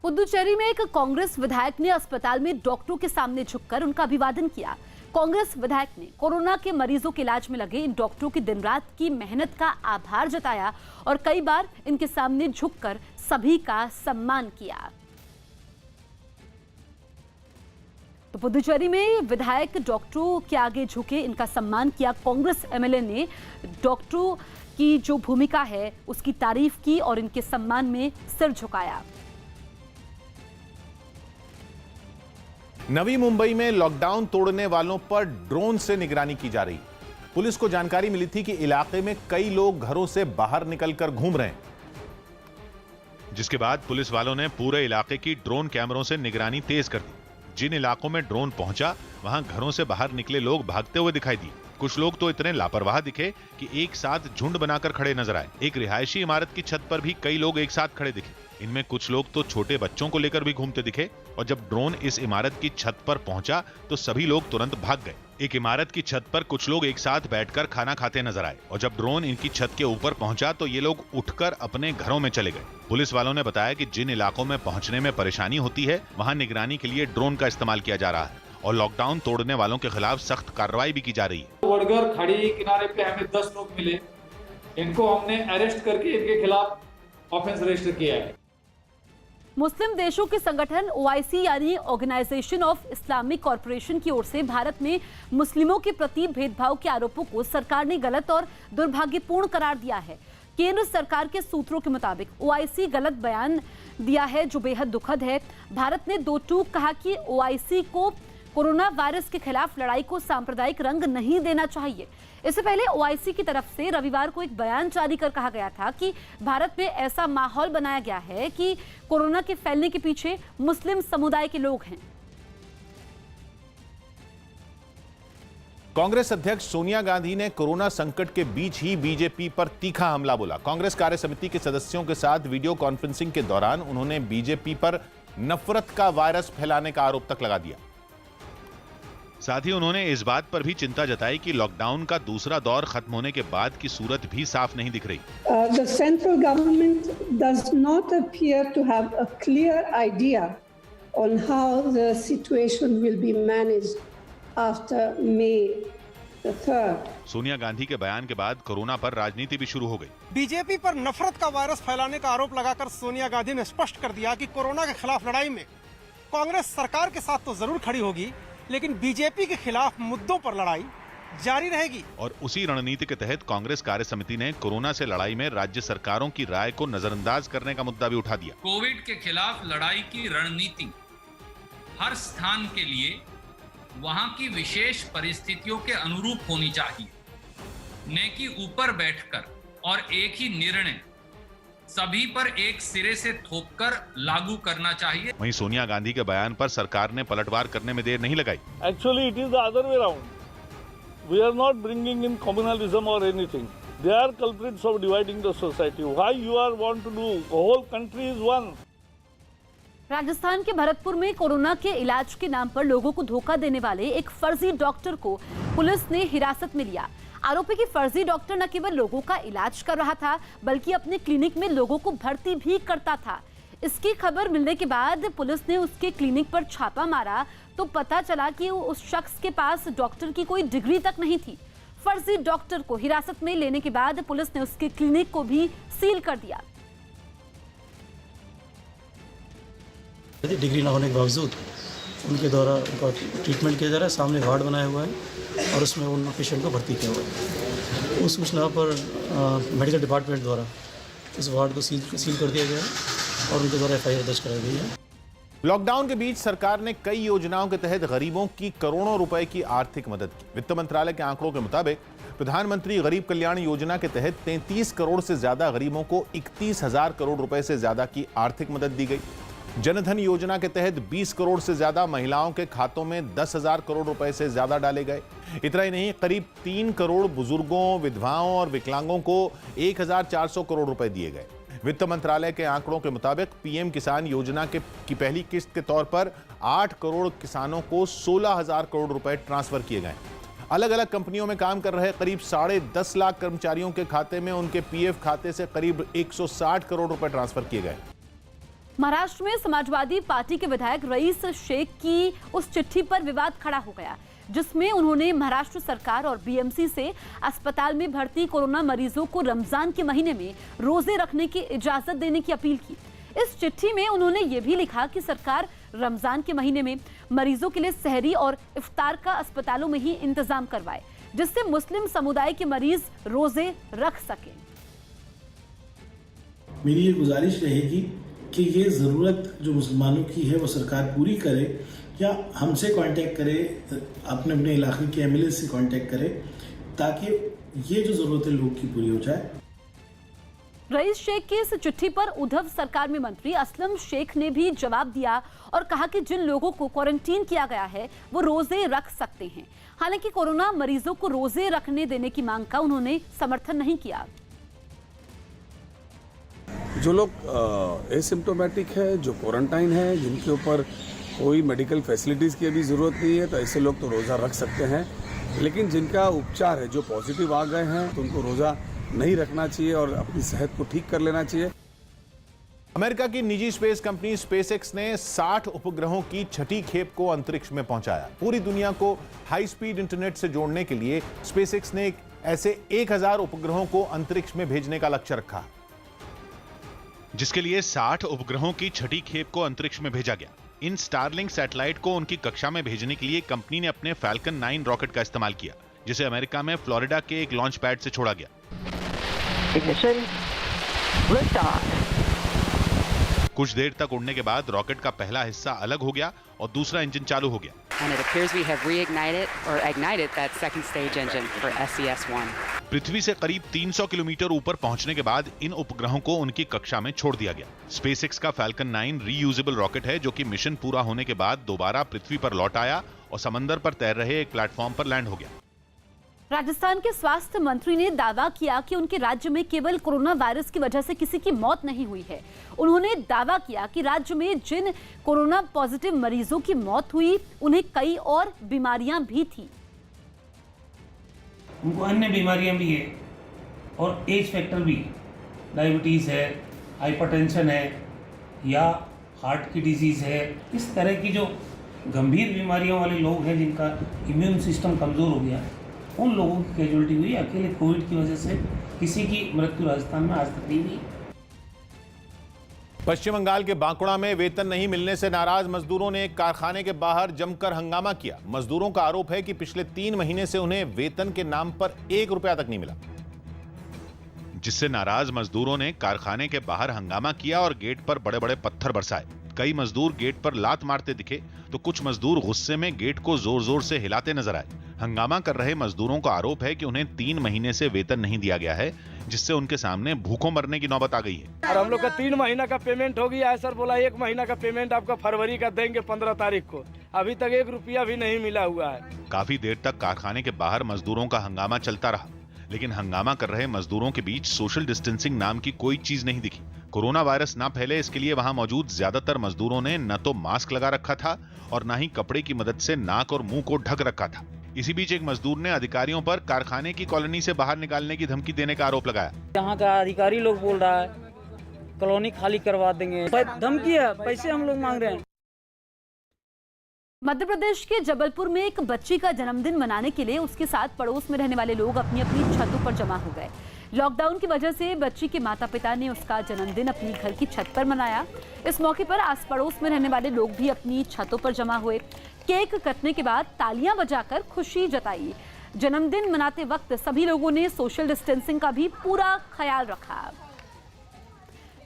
पुदुचेरी में एक कांग्रेस विधायक ने अस्पताल में डॉक्टरों के सामने झुककर उनका अभिवादन किया। कांग्रेस विधायक ने कोरोना के मरीजों के इलाज में लगे इन डॉक्टरों की दिन रात की मेहनत का आभार जताया और कई बार इनके सामने झुककर सभी का सम्मान किया। तो पुदुचेरी में विधायक डॉक्टरों के आगे झुके, इनका सम्मान किया। कांग्रेस एमएलए ने डॉक्टरों की जो भूमिका है उसकी तारीफ की और इनके सम्मान में सिर झुकाया। नवी मुंबई में लॉकडाउन तोड़ने वालों पर ड्रोन से निगरानी की जा रही। पुलिस को जानकारी मिली थी कि इलाके में कई लोग घरों से बाहर निकलकर घूम रहे हैं, जिसके बाद पुलिस वालों ने पूरे इलाके की ड्रोन कैमरों से निगरानी तेज कर दी। जिन इलाकों में ड्रोन पहुंचा वहां घरों से बाहर निकले लोग भागते हुए दिखाई दिए। कुछ लोग तो इतने लापरवाह दिखे कि एक साथ झुंड बनाकर खड़े नजर आए। एक रिहायशी इमारत की छत पर भी कई लोग एक साथ खड़े दिखे। इनमें कुछ लोग तो छोटे बच्चों को लेकर भी घूमते दिखे और जब ड्रोन इस इमारत की छत पर पहुंचा तो सभी लोग तुरंत भाग गए। एक इमारत की छत पर कुछ लोग एक साथ बैठकर खाना खाते नजर आए और जब ड्रोन इनकी छत के ऊपर पहुंचा तो ये लोग उठकर अपने घरों में चले गए। पुलिस वालों ने बताया कि जिन इलाकों में पहुंचने में परेशानी होती है वहां निगरानी के लिए ड्रोन का इस्तेमाल किया जा रहा है और लॉकडाउन तोड़ने वालों के खिलाफ सख्त कार्रवाई भी की जा रही है। वडगर खड़ी किनारे पे हमें 10 लोग मिले, इनको हमने अरेस्ट करके इनके खिलाफ ऑफेंस रजिस्टर किया है। मुस्लिम देशों के संगठन ओआईसी यानी ऑर्गेनाइजेशन ऑफ इस्लामिक कॉरपोरेशन की ओर से भारत में मुस्लिमों के प्रति भेदभाव के आरोपों को सरकार ने गलत और दुर्भाग्यपूर्ण करार दिया है। केंद्र सरकार के सूत्रों के मुताबिक ओआईसी गलत बयान दिया है जो बेहद दुखद है। भारत ने दो टूक कहा कि ओआईसी को कोरोना वायरस के खिलाफ लड़ाई को सांप्रदायिक रंग नहीं देना चाहिए। इससे पहले ओआईसी की तरफ से रविवार को एक बयान जारी कर कहा गया था कि भारत में ऐसा माहौल बनाया गया है कि कोरोना के फैलने के पीछे मुस्लिम समुदाय के लोग हैं। कांग्रेस अध्यक्ष सोनिया गांधी ने कोरोना संकट के बीच ही बीजेपी पर तीखा हमला बोला। कांग्रेस कार्य समिति के सदस्यों के साथ वीडियो कॉन्फ्रेंसिंग के दौरान उन्होंने बीजेपी पर नफरत का वायरस फैलाने का आरोप तक लगा दिया। साथ ही उन्होंने इस बात पर भी चिंता जताई कि लॉकडाउन का दूसरा दौर खत्म होने के बाद की सूरत भी साफ नहीं दिख रही। The central government does not appear to have a clear idea on how the situation will be managed after May the 3rd. Sonia Gandhi के बयान के बाद कोरोना पर राजनीति भी शुरू हो गई। बीजेपी पर नफरत का वायरस फैलाने का आरोप लगाकर सोनिया गांधी ने स्पष्ट कर दिया कि कोरोना के खिलाफ लड़ाई में कांग्रेस सरकार के साथ तो जरूर खड़ी होगी, लेकिन बीजेपी के खिलाफ मुद्दों पर लड़ाई जारी रहेगी। और उसी रणनीति के तहत कांग्रेस कार्य समिति ने कोरोना से लड़ाई में राज्य सरकारों की राय को नजरअंदाज करने का मुद्दा भी उठा दिया। कोविड के खिलाफ लड़ाई की रणनीति हर स्थान के लिए वहां की विशेष परिस्थितियों के अनुरूप होनी चाहिए, न कि ऊपर बैठकर और एक ही निर्णय सभी पर एक सिरे से थोपकर लागू करना चाहिए। वहीं सोनिया गांधी के बयान पर सरकार ने पलटवार करने में देर नहीं लगाई। Actually, it is the other way around. We are not bringing in communalism or anything. They are culprits of dividing the society. Why you are want to do? The whole country is one. Rajasthan के भरतपुर में corona के इलाज के नाम पर लोगों को धोखा देने वाले एक फर्जी डॉक्टर को पुलिस ने हिरासत में लिया। आरोपी की फर्जी डॉक्टर न केवल लोगों का इलाज कर रहा था बल्कि अपने क्लिनिक में लोगों को भर्ती भी करता था। इसकी खबर मिलने के बाद पुलिस ने उसके क्लिनिक पर छापा मारा तो पता चला कि उस शख्स के पास डॉक्टर की कोई डिग्री तक नहीं थी। फर्जी डॉक्टर को हिरासत में लेने के बाद पुलिस ने उसके क्लिनिक को भी सील कर दिया। डिग्री न होने के बावजूद उनके द्वारा उनका ट्रीटमेंट किया जा रहा है। सामने वार्ड बनाया हुआ है और उसमें उन पेशेंट को भर्ती किया हुआ है। उस सूचना पर मेडिकल डिपार्टमेंट द्वारा उस वार्ड को सील कर दिया गया है और उनके द्वारा FIR दर्ज कराई गई है। लॉकडाउन के बीच सरकार ने कई योजनाओं के तहत गरीबों की करोड़ों रुपए की आर्थिक मदद की। वित्त मंत्रालय के आंकड़ों के मुताबिक प्रधानमंत्री गरीब कल्याण योजना के तहत 33 करोड़ से ज्यादा गरीबों को 31,000 करोड़ रुपए से ज्यादा की आर्थिक मदद दी गई। जनधन योजना के तहत 20 करोड़ से ज्यादा महिलाओं के खातों में 10,000 करोड़ रुपए से ज्यादा डाले गए। इतना ही नहीं, करीब 3 करोड़ बुजुर्गों, विधवाओं और विकलांगों को 1,400 करोड़ रुपए दिए गए। वित्त मंत्रालय के आंकड़ों के मुताबिक पीएम किसान योजना की पहली किस्त के तौर पर 8 करोड़ किसानों को 16,000 करोड़ रुपए ट्रांसफर किए गए। अलग अलग कंपनियों में काम कर रहे करीब 10.5 लाख कर्मचारियों के खाते में उनके पीएफ खाते से करीब 160 करोड़ रुपए ट्रांसफर किए गए। महाराष्ट्र में समाजवादी पार्टी के विधायक रईस शेख की उस चिट्ठी पर विवाद खड़ा हो गया जिसमें उन्होंने महाराष्ट्र सरकार और बीएमसी से अस्पताल में भर्ती कोरोना मरीजों को रमजान के महीने में रोजे रखने की इजाजत देने की अपील की। इस चिट्ठी में उन्होंने ये भी लिखा कि सरकार रमजान के महीने में मरीजों के लिए सहरी और इफ्तार का अस्पतालों में ही इंतजाम करवाए जिससे मुस्लिम समुदाय के मरीज रोजे रख सकें। मेरी ये गुजारिश रहेगी कि ये ज़रूरत जो मुसलमानों की है वो सरकार पूरी करे, या हमसे कांटेक्ट करे, अपने अपने इलाके के एमएलए से कांटेक्ट करे ताकि ये जो ज़रूरत है लोग की पूरी हो जाए। रईस शेख की इस चिट्ठी पर उद्धव सरकार में मंत्री असलम शेख ने भी जवाब दिया और कहा कि जिन लोगों को क्वारंटीन किया गया है वो रोजे रख सकते हैं। हालांकि कोरोना मरीजों को रोजे रखने देने की मांग का उन्होंने समर्थन नहीं किया। जो लोग एसिम्प्टोमेटिक है, जो क्वारंटाइन है, जिनके ऊपर कोई मेडिकल फैसिलिटीज़ की अभी ज़रूरत नहीं है, तो ऐसे लोग तो रोज़ा रख सकते हैं। लेकिन जिनका उपचार है, जो पॉजिटिव आ गए हैं, तो उनको रोज़ा नहीं रखना चाहिए और अपनी सेहत को ठीक कर लेना चाहिए। अमेरिका की निजी स्पेस कंपनी स्पेसएक्स ने 60 उपग्रहों की छठी खेप को अंतरिक्ष में पहुंचाया। पूरी दुनिया को हाई स्पीड इंटरनेट से जोड़ने के लिए स्पेसएक्स ने ऐसे 1000 उपग्रहों को अंतरिक्ष में भेजने का लक्ष्य रखा, जिसके लिए 60 उपग्रहों की छठी खेप को अंतरिक्ष में भेजा गया। इन स्टारलिंक सैटेलाइट को उनकी कक्षा में भेजने के लिए कंपनी ने अपने फैल्कन 9 रॉकेट का इस्तेमाल किया, जिसे अमेरिका में फ्लोरिडा के एक लॉन्च पैड से छोड़ा गया। कुछ देर तक उड़ने के बाद रॉकेट का पहला हिस्सा अलग हो गया और दूसरा इंजन चालू हो गया। पृथ्वी से करीब 300 किलोमीटर ऊपर पहुंचने के बाद इन उपग्रहों को उनकी कक्षा में छोड़ दिया गया। स्पेसएक्स का फैल्कन 9 रीयूजेबल रॉकेट है जो कि मिशन पूरा होने के बाद दोबारा पृथ्वी पर लौट आया और समंदर पर तैर रहे एक प्लेटफॉर्म पर लैंड हो गया। राजस्थान के स्वास्थ्य मंत्री ने दावा किया कि उनके राज्य में केवल कोरोना वायरस की वजह से किसी की मौत नहीं हुई है। उन्होंने दावा किया कि राज्य में जिन कोरोना पॉजिटिव मरीजों की मौत हुई उन्हें कई और बीमारियां भी थी। उनको अन्य बीमारियां भी है और एज फैक्टर भी, डायबिटीज़ है, हाइपरटेंशन है या हार्ट की डिजीज़ है। इस तरह की जो गंभीर बीमारियों वाले लोग हैं जिनका इम्यून सिस्टम कमज़ोर हो गया, उन लोगों की कैजुअलिटी हुई। अकेले कोविड की वजह से किसी की मृत्यु राजस्थान में आज तक नहीं हुई। पश्चिम बंगाल के बांकुड़ा में वेतन नहीं मिलने से नाराज मजदूरों ने एक कारखाने के बाहर जमकर हंगामा किया। मजदूरों का आरोप है कि पिछले 3 महीने से उन्हें वेतन के नाम पर 1 रुपया तक नहीं मिला, जिससे नाराज मजदूरों ने कारखाने के बाहर हंगामा किया और गेट पर बड़े बड़े पत्थर बरसाए। कई मजदूर गेट पर लात मारते दिखे तो कुछ मजदूर गुस्से में गेट को जोर जोर से हिलाते नजर आए। हंगामा कर रहे मजदूरों का आरोप है कि उन्हें 3 महीने से वेतन नहीं दिया गया है, जिससे उनके सामने भूखों मरने की नौबत आ गई है। और हम लोग का 3 महीना का पेमेंट हो गया है सर, बोला 1 महीना का पेमेंट आपका फरवरी का देंगे 15 तारीख को, अभी तक 1 रुपया भी नहीं मिला हुआ है। काफी देर तक कारखाने के बाहर मजदूरों का हंगामा चलता रहा, लेकिन हंगामा कर रहे मजदूरों के बीच सोशल डिस्टेंसिंग नाम की कोई चीज नहीं दिखी। कोरोना वायरस ना फैले इसके लिए वहां मौजूद ज्यादातर मजदूरों ने न तो मास्क लगा रखा था और न ही कपड़े की मदद से नाक और मुंह को ढक रखा था। इसी बीच एक मजदूर ने अधिकारियों पर कारखाने की कॉलोनी से बाहर निकालने की धमकी देने का आरोप लगाया। यहाँ का अधिकारी लोग बोल रहा है कॉलोनी खाली करवा देंगे, धमकी है, पैसे हम लोग मांग रहे हैं। मध्य प्रदेश के जबलपुर में एक बच्ची का जन्मदिन मनाने के लिए उसके साथ पड़ोस में रहने वाले लोग अपनी अपनी छतों पर जमा हो गए। लॉकडाउन की वजह से बच्ची के माता पिता ने उसका जन्मदिन अपनी घर की छत पर मनाया। इस मौके पर आस पड़ोस में रहने वाले लोग भी अपनी छतों पर जमा हुए। केक कटने के बाद तालियां बजाकर खुशी जताई। जन्मदिन मनाते वक्त सभी लोगों ने सोशल डिस्टेंसिंग का भी पूरा ख्याल रखा।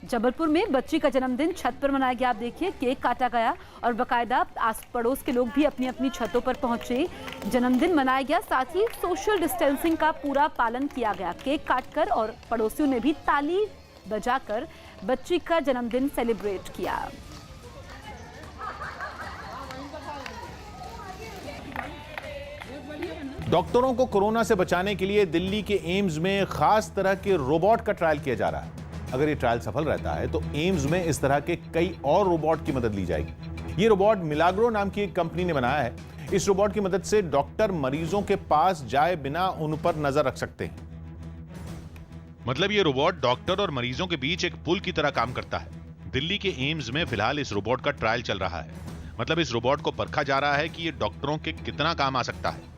जबलपुर में बच्ची का जन्मदिन छत पर मनाया गया। आप देखिए, केक काटा गया और बाकायदा आस पड़ोस के लोग भी अपनी अपनी छतों पर पहुंचे। जन्मदिन मनाया गया, साथ ही सोशल डिस्टेंसिंग का पूरा पालन किया गया। केक काटकर और पड़ोसियों ने भी ताली बजाकर बच्ची का जन्मदिन सेलिब्रेट किया। डॉक्टरों को कोरोना से बचाने के लिए दिल्ली के एम्स में खास तरह के रोबोट का ट्रायल किया जा रहा है। अगर ये ट्रायल सफल रहता है तो एम्स में इस तरह के कई और रोबोट की मदद ली जाएगी। ये रोबोट मिलाग्रो नाम की एक कंपनी ने बनाया है। इस रोबोट की मदद से डॉक्टर मरीजों के पास जाए बिना उन पर नजर रख सकते हैं। मतलब ये रोबोट डॉक्टर और मरीजों के बीच एक पुल की तरह काम करता है। दिल्ली के एम्स में फिलहाल इस रोबोट का ट्रायल चल रहा है। मतलब इस रोबोट को परखा जा रहा है कि ये डॉक्टरों के कितना काम आ सकता है।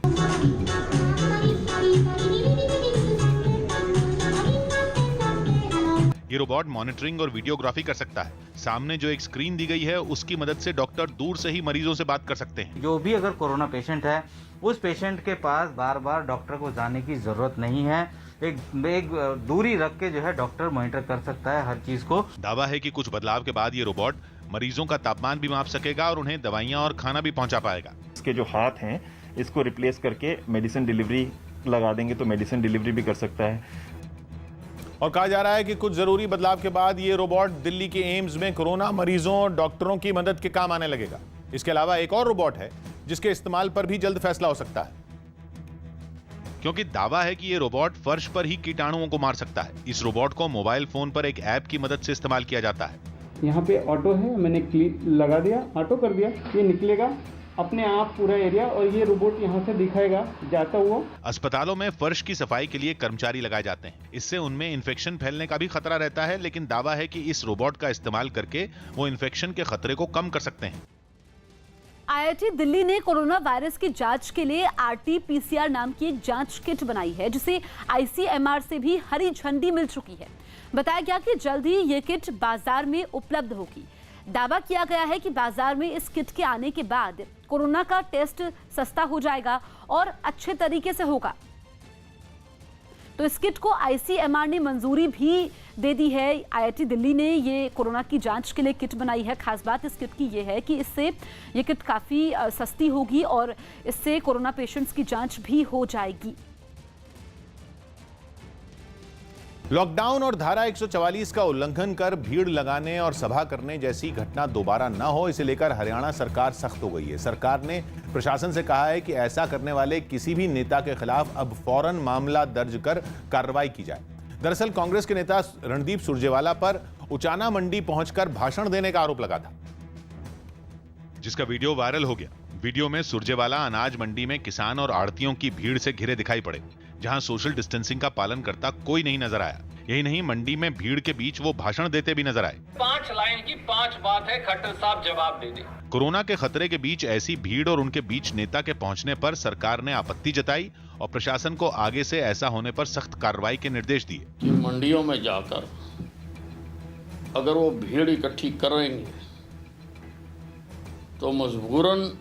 ये रोबोट मॉनिटरिंग और वीडियोग्राफी कर सकता है। सामने जो एक स्क्रीन दी गई है उसकी मदद से डॉक्टर दूर से ही मरीजों से बात कर सकते हैं। जो भी अगर कोरोना पेशेंट है उस पेशेंट के पास बार बार डॉक्टर को जाने की जरूरत नहीं है। एक दूरी रख के जो है डॉक्टर मॉनिटर कर सकता है हर चीज को। दावा है कि कुछ बदलाव के बाद ये रोबोट मरीजों का तापमान भी माप सकेगा और उन्हें दवाइयां और खाना भी पहुंचा पाएगा। इसके जो हाथ हैं इसको रिप्लेस करके मेडिसिन डिलीवरी लगा देंगे तो मेडिसिन डिलीवरी भी कर सकता है। और कहा जा रहा है कि कुछ जरूरी बदलाव के बाद ये रोबोट दिल्ली के एम्स में कोरोना मरीजों और डॉक्टरों की मदद के काम आने लगेगा। इसके अलावा एक और रोबोट है जिसके इस्तेमाल पर भी जल्द फैसला हो सकता है, क्योंकि दावा है कि ये रोबोट फर्श पर ही कीटाणुओं को मार सकता है। इस रोबोट को मोबाइल फोन पर एक ऐप की मदद से इस्तेमाल किया जाता है। यहाँ पे ऑटो है, मैंने क्लिक लगा दिया, ऑटो कर दिया, ये निकलेगा अपने आप पूरा एरिया और ये रोबोट यहाँ से दिखाएगा जाता हुआ। अस्पतालों में फर्श की सफाई के लिए कर्मचारी लगाए जाते हैं। इससे उनमें इन्फेक्शन फैलने का भी खतरा रहता है, लेकिन दावा है कि इस रोबोट का इस्तेमाल करके वो इन्फेक्शन के खतरे को कम कर सकते हैं। आईआईटी दिल्ली ने कोरोना वायरस की जांच के लिए RT-PCR नाम की एक जांच किट बनाई है, जिसे ICMR से भी हरी झंडी मिल चुकी है। बताया गया कि जल्द ही ये किट बाजार में उपलब्ध होगी। दावा किया गया है कि बाजार में इस किट के आने के बाद कोरोना का टेस्ट सस्ता हो जाएगा और अच्छे तरीके से होगा। तो इस किट को ICMR ने मंजूरी भी दे दी है। आईआईटी दिल्ली ने ये कोरोना की जांच के लिए किट बनाई है। खास बात इस किट की ये है कि इससे ये किट काफ़ी सस्ती होगी और इससे कोरोना पेशेंट्स की जांच भी हो जाएगी। लॉकडाउन और धारा 144 का उल्लंघन कर भीड़ लगाने और सभा करने जैसी घटना दोबारा न हो, इसे लेकर हरियाणा सरकार सख्त हो गई है। सरकार ने प्रशासन से कहा है कि ऐसा करने वाले किसी भी नेता के खिलाफ अब फौरन मामला दर्ज कर कार्रवाई की जाए। दरअसल कांग्रेस के नेता रणदीप सुरजेवाला पर उचाना मंडी पहुंचकर भाषण देने का आरोप लगा था, जिसका वीडियो वायरल हो गया। वीडियो में सुरजेवाला अनाज मंडी में किसान और आड़तियों की भीड़ से घिरे दिखाई पड़े, जहां सोशल डिस्टेंसिंग का पालन करता कोई नहीं नजर आया। यही नहीं, मंडी में भीड़ के बीच वो भाषण देते भी नजर आए। 5 लाइन की 5 बात है, खट्टर साहब जवाब दे दे। कोरोना के खतरे के बीच ऐसी भीड़ और उनके बीच नेता के पहुंचने पर सरकार ने आपत्ति जताई और प्रशासन को आगे से ऐसा होने पर सख्त कार्रवाई के निर्देश दिए। कि मंडियों में जाकर अगर वो भीड़ इकट्ठी करेंगे तो मजबूरन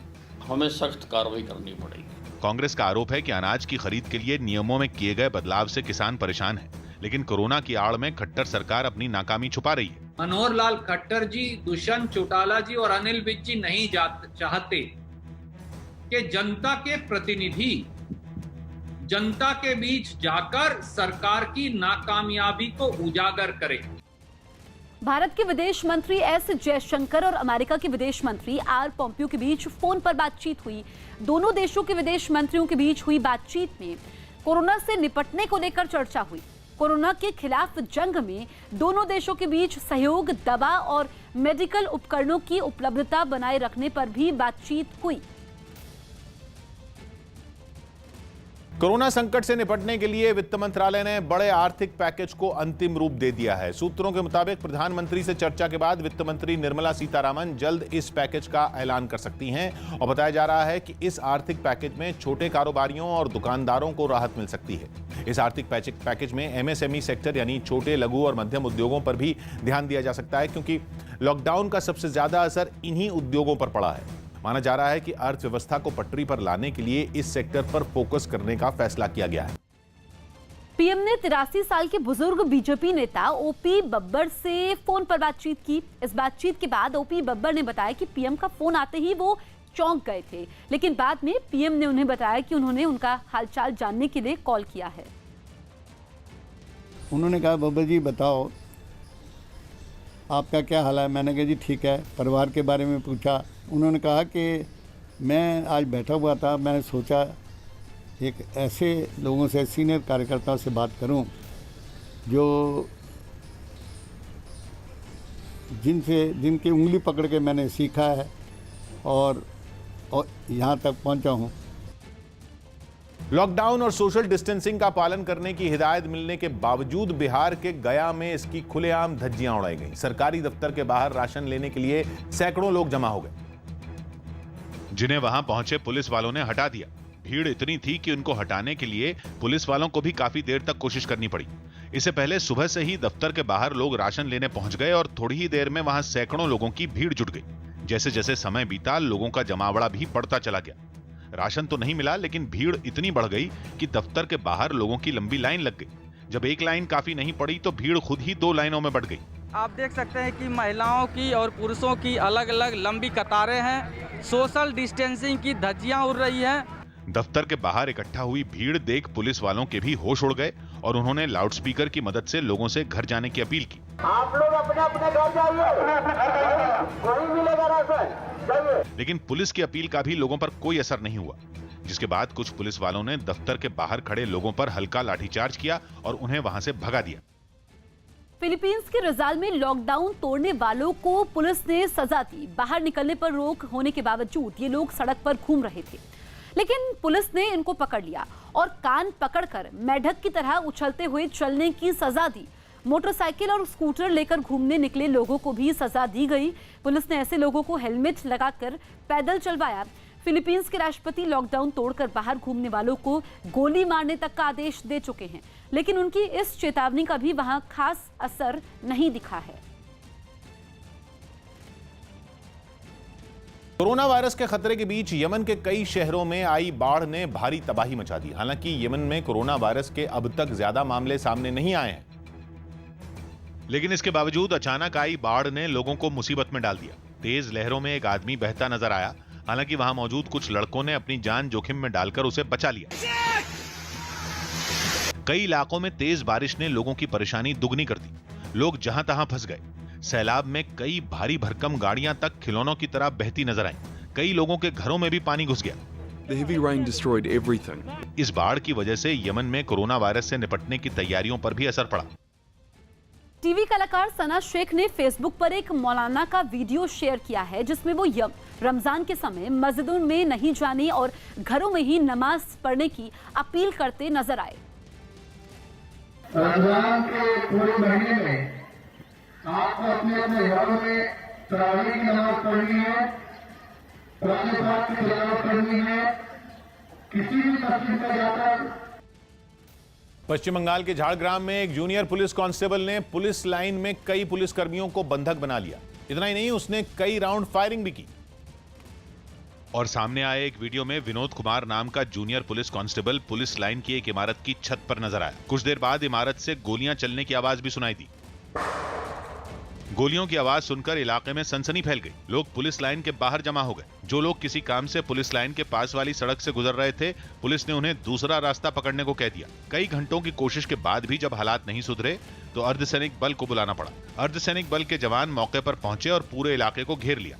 हमें सख्त कार्रवाई करनी पड़ेगी। कांग्रेस का आरोप है कि अनाज की खरीद के लिए नियमों में किए गए बदलाव से किसान परेशान हैं, लेकिन कोरोना की आड़ में खट्टर सरकार अपनी नाकामी छुपा रही है। मनोहर लाल खट्टर जी, दुष्यंत चौटाला जी और अनिल विज जी नहीं चाहते कि जनता के प्रतिनिधि जनता के बीच जाकर सरकार की नाकामयाबी को उजागर करें। भारत के विदेश मंत्री एस जयशंकर और अमेरिका के विदेश मंत्री आर पोम्पियो के बीच फोन पर बातचीत हुई। दोनों देशों के विदेश मंत्रियों के बीच हुई बातचीत में कोरोना से निपटने को लेकर चर्चा हुई। कोरोना के खिलाफ जंग में दोनों देशों के बीच सहयोग, दवा और मेडिकल उपकरणों की उपलब्धता बनाए रखने पर भी बातचीत हुई। कोरोना संकट से निपटने के लिए वित्त मंत्रालय ने बड़े आर्थिक पैकेज को अंतिम रूप दे दिया है। सूत्रों के मुताबिक प्रधानमंत्री से चर्चा के बाद वित्त मंत्री निर्मला सीतारामन जल्द इस पैकेज का ऐलान कर सकती हैं और बताया जा रहा है कि इस आर्थिक पैकेज में छोटे कारोबारियों और दुकानदारों को राहत मिल सकती है। इस आर्थिक पैकेज में MSME सेक्टर यानी छोटे, लघु और मध्यम उद्योगों पर भी ध्यान दिया जा सकता है, क्योंकि लॉकडाउन का सबसे ज्यादा असर इन्हीं उद्योगों पर पड़ा है। माना जा रहा है कि अर्थव्यवस्था को पटरी पर लाने के लिए इस सेक्टर पर फोकस करने का फैसला किया गया है। पीएम ने 83 साल के बुजुर्ग बीजेपी नेता ओपी बब्बर से फोन पर बातचीत की। इस बातचीत के बाद ओपी बब्बर ने बताया कि पीएम का फोन आते ही वो चौंक गए थे, लेकिन बाद में पीएम ने उन्हें बताया कि उन्होंने उनका हालचाल जानने के लिए कॉल किया है। उन्होंने कहा बब्बर जी बताओ आपका क्या हाल है। मैंने कहा जी ठीक है। परिवार के बारे में पूछा। उन्होंने कहा कि मैं आज बैठा हुआ था, मैंने सोचा एक ऐसे लोगों से, सीनियर कार्यकर्ताओं से बात करूं जो जिनकी उंगली पकड़ के मैंने सीखा है और यहाँ तक पहुँचा हूँ। लॉकडाउन और सोशल डिस्टेंसिंग का पालन करने की हिदायत मिलने के बावजूद बिहार के गया में इसकी खुलेआम धज्जियां उड़ाई गई। सरकारी दफ्तर के बाहर राशन लेने के लिए सैकड़ों लोग जमा हो गए, जिन्हें वहां पहुंचे पुलिस वालों ने हटा दिया। भीड़ इतनी थी कि उनको हटाने के लिए पुलिस वालों को भी काफी देर तक कोशिश करनी पड़ी। इससे पहले सुबह से ही दफ्तर के बाहर लोग राशन लेने पहुंच गए और थोड़ी ही देर में वहां सैकड़ों लोगों की भीड़ जुट गई। जैसे जैसे समय बीता, लोगों का जमावड़ा भी बढ़ता चला गया। राशन तो नहीं मिला, लेकिन भीड़ इतनी बढ़ गई कि दफ्तर के बाहर लोगों की लंबी लाइन लग गई। जब एक लाइन काफी नहीं पड़ी तो भीड़ खुद ही 2 लाइनों में बढ़ गई। आप देख सकते हैं कि महिलाओं की और पुरुषों की अलग अलग लंबी कतारें हैं। सोशल डिस्टेंसिंग की धज्जियां उड़ रही हैं। दफ्तर के बाहर इकट्ठा हुई भीड़ देख पुलिस वालों के भी होश उड़ गए और उन्होंने लाउडस्पीकर की मदद से लोगों से घर जाने की अपील की। आप लोग अपने अपने घर जाइए, कोई मिलेगा राशन, जाइए। लेकिन पुलिस की अपील का भी लोगों पर कोई असर नहीं हुआ, जिसके बाद कुछ पुलिस वालों ने दफ्तर के बाहर खड़े लोगों पर हल्का लाठीचार्ज किया और उन्हें वहां से भगा दिया। फिलीपींस के रिजाल में लॉकडाउन तोड़ने वालों को पुलिस ने सजा दी। बाहर निकलने पर रोक होने के बावजूद ये लोग सड़क पर घूम रहे थे, लेकिन पुलिस ने इनको पकड़ लिया और कान पकड़कर मेढक की तरह उछलते हुए चलने की सजा दी। मोटरसाइकिल और स्कूटर लेकर घूमने निकले लोगों को भी सजा दी गई। पुलिस ने ऐसे लोगों को हेलमेट लगाकर पैदल चलवाया। फिलीपींस के राष्ट्रपति लॉकडाउन तोड़कर बाहर घूमने वालों को गोली मारने तक का आदेश दे चुके हैं, लेकिन उनकी इस चेतावनी का भी वहां खास असर नहीं दिखा है। कोरोना वायरस के खतरे के बीच यमन के कई शहरों में आई बाढ़ ने भारी तबाही मचा दी। हालांकि यमन में कोरोना वायरस के अब तक ज्यादा मामले सामने नहीं आए हैं, लेकिन इसके बावजूद अचानक आई बाढ़ ने लोगों को मुसीबत में डाल दिया। तेज लहरों में एक आदमी बहता नजर आया। हालांकि वहां मौजूद कुछ लड़कों ने अपनी जान जोखिम में डालकर उसे बचा लिया। कई इलाकों में तेज बारिश ने लोगों की परेशानी दुगनी कर दी। लोग जहां तहां फंस गए। सैलाब में कई भारी भरकम गाड़ियां तक खिलौनों की तरह बहती नजर आईं। कई लोगों के घरों में भी पानी घुस गया। The heavy rain destroyed everything. इस बाढ़ की वजह से यमन में कोरोना वायरस से निपटने की तैयारियों पर भी असर पड़ा। टीवी कलाकार सना शेख ने फेसबुक पर एक मौलाना का वीडियो शेयर किया है, जिसमें वो रमजान के समय मस्जिदों में नहीं जाने और घरों में ही नमाज पढ़ने की अपील करते नजर आए। रमजान के पूरे महीने में आपको अपने अपने घरों में तरावीह की नमाज पढ़नी है, कुरान पाक की तिलावत करनी है। किसी भी मस्जिद में जाकर पश्चिम बंगाल के झाड़ग्राम में एक जूनियर पुलिस कांस्टेबल ने पुलिस लाइन में कई पुलिसकर्मियों को बंधक बना लिया। इतना ही नहीं, उसने कई राउंड फायरिंग भी की। और सामने आए एक वीडियो में विनोद कुमार नाम का junior police constable police line की एक इमारत की छत पर नजर आया। कुछ देर बाद इमारत से गोलियां चलने की आवाज भी सुनाई दी। गोलियों की आवाज सुनकर इलाके में सनसनी फैल गई। लोग पुलिस लाइन के बाहर जमा हो गए। जो लोग किसी काम से पुलिस लाइन के पास वाली सड़क से गुजर रहे थे, पुलिस ने उन्हें दूसरा रास्ता पकड़ने को कह दिया। कई घंटों की कोशिश के बाद भी जब हालात नहीं सुधरे तो अर्धसैनिक बल को बुलाना पड़ा। अर्धसैनिक बल के जवान मौके पर पहुंचे और पूरे इलाके को घेर लिया।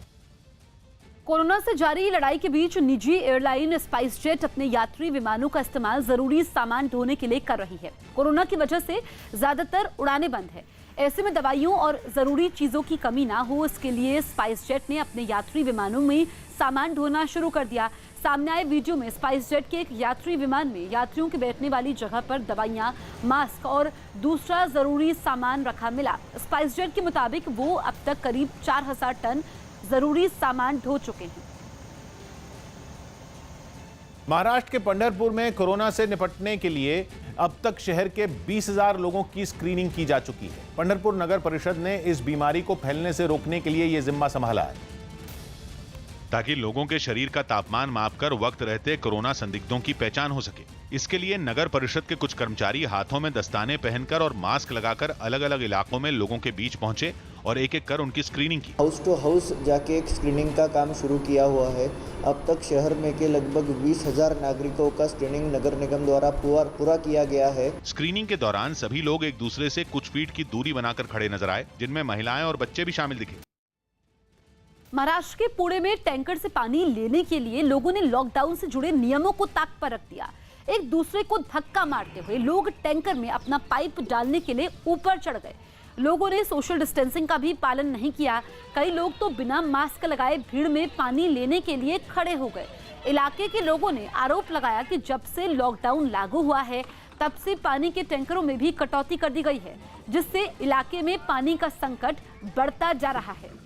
कोरोना से जारी लड़ाई के बीच निजी एयरलाइन स्पाइस जेट अपने यात्री विमानों का इस्तेमाल जरूरी सामान ढोने के लिए कर रही है। कोरोना की वजह से ज्यादातर उड़ानें बंद है। ऐसे में दवाइयों और जरूरी चीजों की कमी ना हो, इसके लिए स्पाइस जेट ने अपने यात्री विमानों में सामान ढोना शुरू कर दिया। सामने आए वीडियो में स्पाइस जेट के एक यात्री विमान में यात्रियों के बैठने वाली जगह पर दवाइयां, मास्क और दूसरा जरूरी सामान रखा मिला। स्पाइस जेट के मुताबिक वो अब तक करीब 4000 टन जरूरी सामान ढो चुके हैं। महाराष्ट्र के पंढरपुर में कोरोना से निपटने के लिए अब तक शहर के 20,000 लोगों की स्क्रीनिंग की जा चुकी है। पंढरपुर नगर परिषद ने इस बीमारी को फैलने से रोकने के लिए यह जिम्मा संभाला है। ताकि लोगों के शरीर का तापमान मापकर वक्त रहते कोरोना संदिग्धों की पहचान हो सके। इसके लिए नगर परिषद के कुछ कर्मचारी हाथों में दस्ताने पहनकर और मास्क लगाकर अलग अलग इलाकों में लोगों के बीच पहुंचे और एक एक कर उनकी स्क्रीनिंग की। हाउस टू हाउस जाके एक स्क्रीनिंग का काम शुरू किया हुआ है। अब तक शहर में के लगभग 20,000 नागरिकों का स्क्रीनिंग नगर निगम द्वारा पूरा किया गया है। स्क्रीनिंग के दौरान सभी लोग एक दूसरे से कुछ फीट की दूरी बनाकर खड़े नजर आए, जिनमें महिलाएं और बच्चे भी शामिल दिखे। महाराष्ट्र के पुणे में टैंकर से पानी लेने के लिए लोगों ने लॉकडाउन से जुड़े नियमों को ताक पर रख दिया। एक दूसरे को धक्का मारते हुए लोग टैंकर में अपना पाइप डालने के लिए ऊपर चढ़ गए। लोगों ने सोशल डिस्टेंसिंग का भी पालन नहीं किया। कई लोग तो बिना मास्क लगाए भीड़ में पानी लेने के लिए खड़े हो गए। इलाके के लोगों ने आरोप लगाया कि जब से लॉकडाउन लागू हुआ है तब से पानी के टैंकरों में भी कटौती कर दी गई है, जिससे इलाके में पानी का संकट बढ़ता जा रहा है।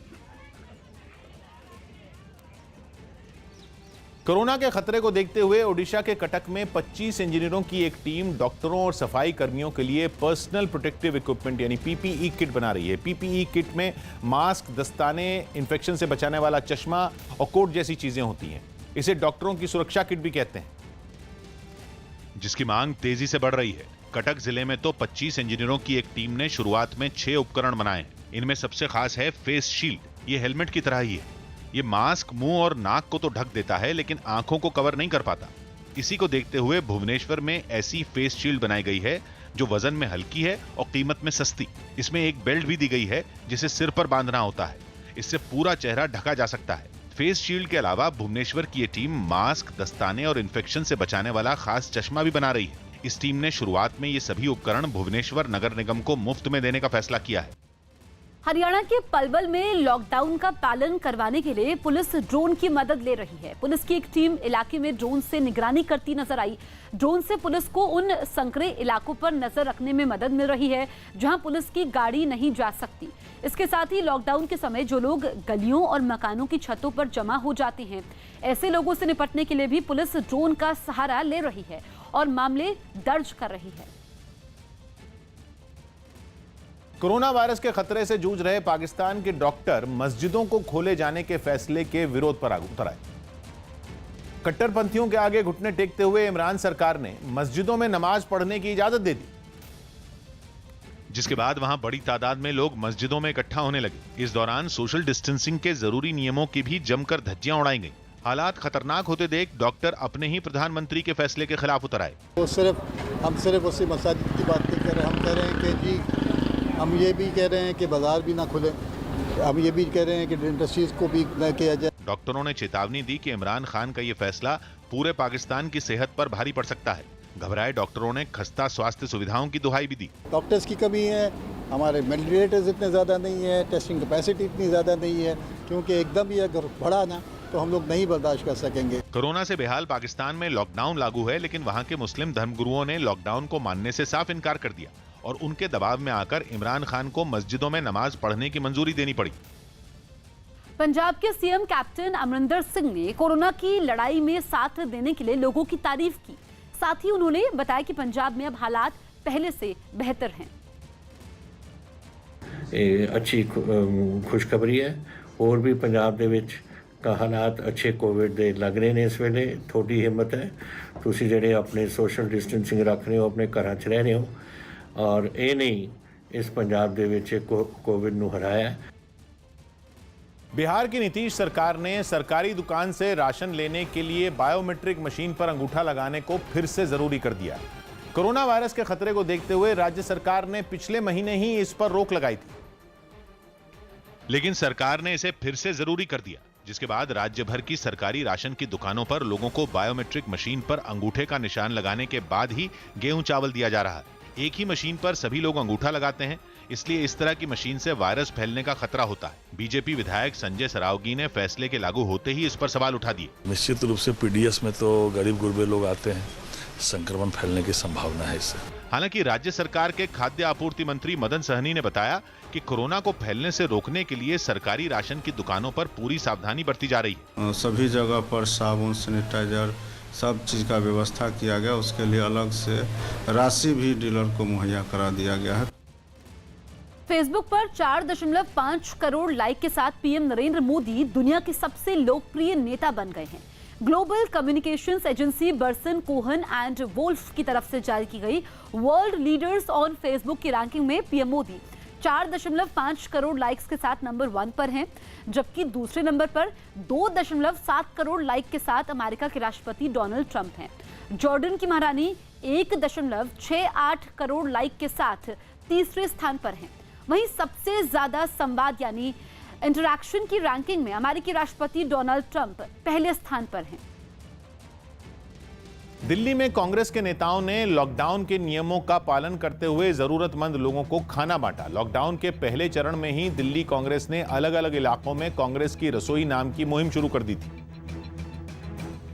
कोरोना के खतरे को देखते हुए ओडिशा के कटक में 25 इंजीनियरों की एक टीम डॉक्टरों और सफाई कर्मियों के लिए पर्सनल प्रोटेक्टिव इक्विपमेंट यानी पीपीई किट बना रही है। पीपीई किट में मास्क, दस्ताने, इन्फेक्शन से बचाने वाला चश्मा और कोट जैसी चीजें होती हैं। इसे डॉक्टरों की सुरक्षा किट भी कहते हैं, जिसकी मांग तेजी से बढ़ रही है। कटक जिले में तो 25 इंजीनियरों की एक टीम ने शुरुआत में 6 उपकरण बनाए हैं। इनमें सबसे खास है फेस शील्ड। ये हेलमेट की तरह ही है। ये मास्क मुंह और नाक को तो ढक देता है, लेकिन आंखों को कवर नहीं कर पाता। इसी को देखते हुए भुवनेश्वर में ऐसी फेस शील्ड बनाई गई है जो वजन में हल्की है और कीमत में सस्ती। इसमें एक बेल्ट भी दी गई है जिसे सिर पर बांधना होता है। इससे पूरा चेहरा ढका जा सकता है। फेस शील्ड के अलावा भुवनेश्वर की ये टीम मास्क, दस्ताने और इन्फेक्शन से बचाने वाला खास चश्मा भी बना रही है। इस टीम ने शुरुआत में ये सभी उपकरण भुवनेश्वर नगर निगम को मुफ्त में देने का फैसला किया है। हरियाणा के पलवल में लॉकडाउन का पालन करवाने के लिए पुलिस ड्रोन की मदद ले रही है। पुलिस की एक टीम इलाके में ड्रोन से निगरानी करती नजर आई। ड्रोन से पुलिस को उन संकरे इलाकों पर नजर रखने में मदद मिल रही है जहां पुलिस की गाड़ी नहीं जा सकती। इसके साथ ही लॉकडाउन के समय जो लोग गलियों और मकानों की छतों पर जमा हो जाते हैं, ऐसे लोगों से निपटने के लिए भी पुलिस ड्रोन का सहारा ले रही है और मामले दर्ज कर रही है। कोरोना वायरस के खतरे से जूझ रहे पाकिस्तान के डॉक्टर मस्जिदों को खोले जाने के फैसले के विरोध पर उतर आए। कट्टरपंथियों के आगे घुटने टेकते हुए इमरान सरकार ने मस्जिदों में नमाज पढ़ने की इजाजत दे दी, जिसके बाद वहां बड़ी तादाद में लोग मस्जिदों में इकट्ठा होने लगे। इस दौरान सोशल डिस्टेंसिंग के जरूरी नियमों की भी जमकर धज्जियां उड़ाई गई। हालात खतरनाक होते देख डॉक्टर अपने ही प्रधानमंत्री के फैसले के खिलाफ उतर आए। हम सिर्फ उसी मसाजिद की बात नहीं कर रहे, हम कह रहे हैं कि जी हम ये भी कह रहे हैं कि बाजार भी ना खुले, हम ये भी कह रहे हैं कि इंडस्ट्रीज को भी न किया जाए। डॉक्टरों ने चेतावनी दी कि इमरान खान का ये फैसला पूरे पाकिस्तान की सेहत पर भारी पड़ सकता है। घबराए डॉक्टरों ने खस्ता स्वास्थ्य सुविधाओं की दुहाई भी दी। डॉक्टर्स की कमी है, हमारे वेंटिलेटर्स इतने ज़्यादा नहीं है, टेस्टिंग कैपेसिटी इतनी ज़्यादा नहीं है, क्योंकि एकदम ही अगर बढ़ा ना तो हम लोग नहीं बर्दाश्त कर सकेंगे। कोरोना से बेहाल पाकिस्तान में लॉकडाउन लागू है, लेकिन वहां के मुस्लिम धर्मगुरुओं ने लॉकडाउन को मानने से साफ इनकार कर दिया और उनके दबाव में आकर इमरान खान को मस्जिदों में नमाज पढ़ने की मंजूरी देनी पड़ी। पंजाब के सीएम कैप्टन अमरिंदर सिंह ने कोरोना की लड़ाई में साथ देने के लिए लोगों की तारीफ की। साथ ही उन्होंने बताया कि पंजाब में अब हालात पहले से बेहतर हैं। अच्छी खुशखबरी है और भी पंजाब ਦੇ ਵਿੱਚ का हालात अच्छे कोविड ਦੇ ਲੱਗ ਰਹੇ ਨੇ। ਇਸ ਵੇਲੇ थोड़ी हिम्मत है, ਤੁਸੀਂ ਜਿਹੜੇ ਆਪਣੇ सोशल डिस्टेंसिंग रख रहे हो, अपने ਘਰਾਂ 'ਚ ਰਹਿ ਰਹੇ ਹੋ और ਇਹ ਨਹੀਂ ਇਸ पंजाब ਦੇ ਵਿੱਚ कोविड ਨੂੰ हराया है। बिहार की नीतीश सरकार ने सरकारी दुकान से राशन लेने के लिए बायोमेट्रिक मशीन पर अंगूठा लगाने को फिर से जरूरी कर दिया। कोरोना वायरस के खतरे को देखते हुए राज्य सरकार ने पिछले महीने ही इस पर रोक लगाई थी, लेकिन सरकार ने इसे फिर से जरूरी कर दिया, जिसके बाद राज्य भर की सरकारी राशन की दुकानों पर लोगों को बायोमेट्रिक मशीन पर अंगूठे का निशान लगाने के बाद ही गेहूं चावल दिया जा रहा है। एक ही मशीन पर सभी लोग अंगूठा लगाते हैं, इसलिए इस तरह की मशीन से वायरस फैलने का खतरा होता है। बीजेपी विधायक संजय सरावगी ने फैसले के लागू होते ही इस पर सवाल उठा दिए। निश्चित रूप से पीडीएस में तो गरीब गुरबे लोग आते हैं, संक्रमण फैलने की संभावना है इससे। हालांकि राज्य सरकार के खाद्य आपूर्ति मंत्री मदन सहनी ने बताया कि कोरोना को फैलने से रोकने के लिए सरकारी राशन की दुकानों पर पूरी सावधानी बरती जा रही है। सभी जगह पर साबुन, सैनिटाइजर, सब चीज का व्यवस्था किया गया। उसके लिए अलग से राशि भी डीलर को मुहैया करा दिया गया है। फेसबुक पर 4.5 करोड़ लाइक के साथ पीएम नरेंद्र मोदी दुनिया के सबसे लोकप्रिय नेता बन गए हैं। Global communications agency Burson Cohn and Wolfe की तरफ से जारी की गई वर्ल्ड लीडर्स ऑन फेसबुक की रैंकिंग में पीएम मोदी 4.5 करोड़ लाइक्स के साथ नंबर 1 पर हैं, जबकि दूसरे नंबर पर 2.7 करोड़ लाइक के साथ अमेरिका के राष्ट्रपति डोनाल्ड ट्रंप हैं। जॉर्डन की महारानी 1.68 करोड़ लाइक के साथ तीसरे स्थान पर हैं। वहीं सबसे ज्यादा संवाद यानी इंटरैक्शन की रैंकिंग में अमेरिकी राष्ट्रपति डोनाल्ड ट्रंप पहले स्थान पर हैं। दिल्ली में कांग्रेस के नेताओं ने लॉकडाउन के नियमों का पालन करते हुए जरूरतमंद लोगों को खाना बांटा। लॉकडाउन के पहले चरण में ही दिल्ली कांग्रेस ने अलग अलग इलाकों में कांग्रेस की रसोई नाम की मुहिम शुरू कर दी थी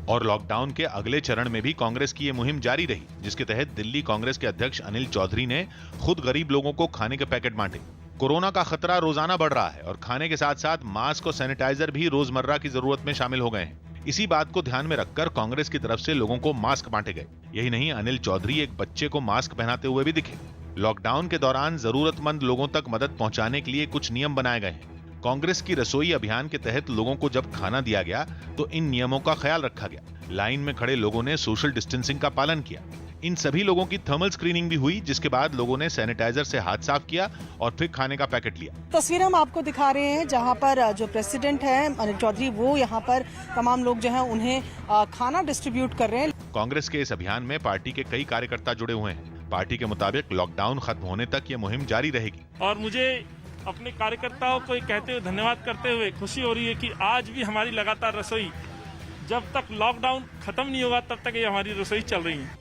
और लॉकडाउन के अगले चरण में भी कांग्रेस की ये मुहिम जारी रही, जिसके तहत दिल्ली कांग्रेस के अध्यक्ष अनिल चौधरी ने खुद गरीब लोगों को खाने के पैकेट बांटे। कोरोना का खतरा रोजाना बढ़ रहा है और खाने के साथ साथ मास्क और सैनिटाइजर भी रोजमर्रा की जरूरत में शामिल हो गए हैं। इसी बात को ध्यान में रखकर कांग्रेस की तरफ से लोगों को मास्क बांटे गए। यही नहीं, अनिल चौधरी एक बच्चे को मास्क पहनाते हुए भी दिखे। लॉकडाउन के दौरान जरूरतमंद लोगों तक मदद पहुंचाने के लिए कुछ नियम बनाए गए हैं। कांग्रेस की रसोई अभियान के तहत लोगों को जब खाना दिया गया तो इन नियमों का ख्याल रखा गया। लाइन में खड़े लोगों ने सोशल डिस्टेंसिंग का पालन किया। इन सभी लोगों की थर्मल स्क्रीनिंग भी हुई, जिसके बाद लोगों ने सैनिटाइजर से हाथ साफ किया और फिर खाने का पैकेट लिया। तस्वीर हम आपको दिखा रहे हैं जहां पर जो प्रेसिडेंट है अनिल चौधरी, वो यहां पर तमाम लोग जो हैं उन्हें खाना डिस्ट्रीब्यूट कर रहे हैं। कांग्रेस के इस अभियान में पार्टी के कई कार्यकर्ता जुड़े हुए हैं। पार्टी के मुताबिक लॉकडाउन खत्म होने तक ये मुहिम जारी रहेगी। और मुझे अपने कार्यकर्ताओं को कहते हुए धन्यवाद करते हुए खुशी हो रही है कि आज भी हमारी लगातार रसोई, जब तक लॉकडाउन खत्म नहीं होगा तब तक ये हमारी रसोई चल रही है।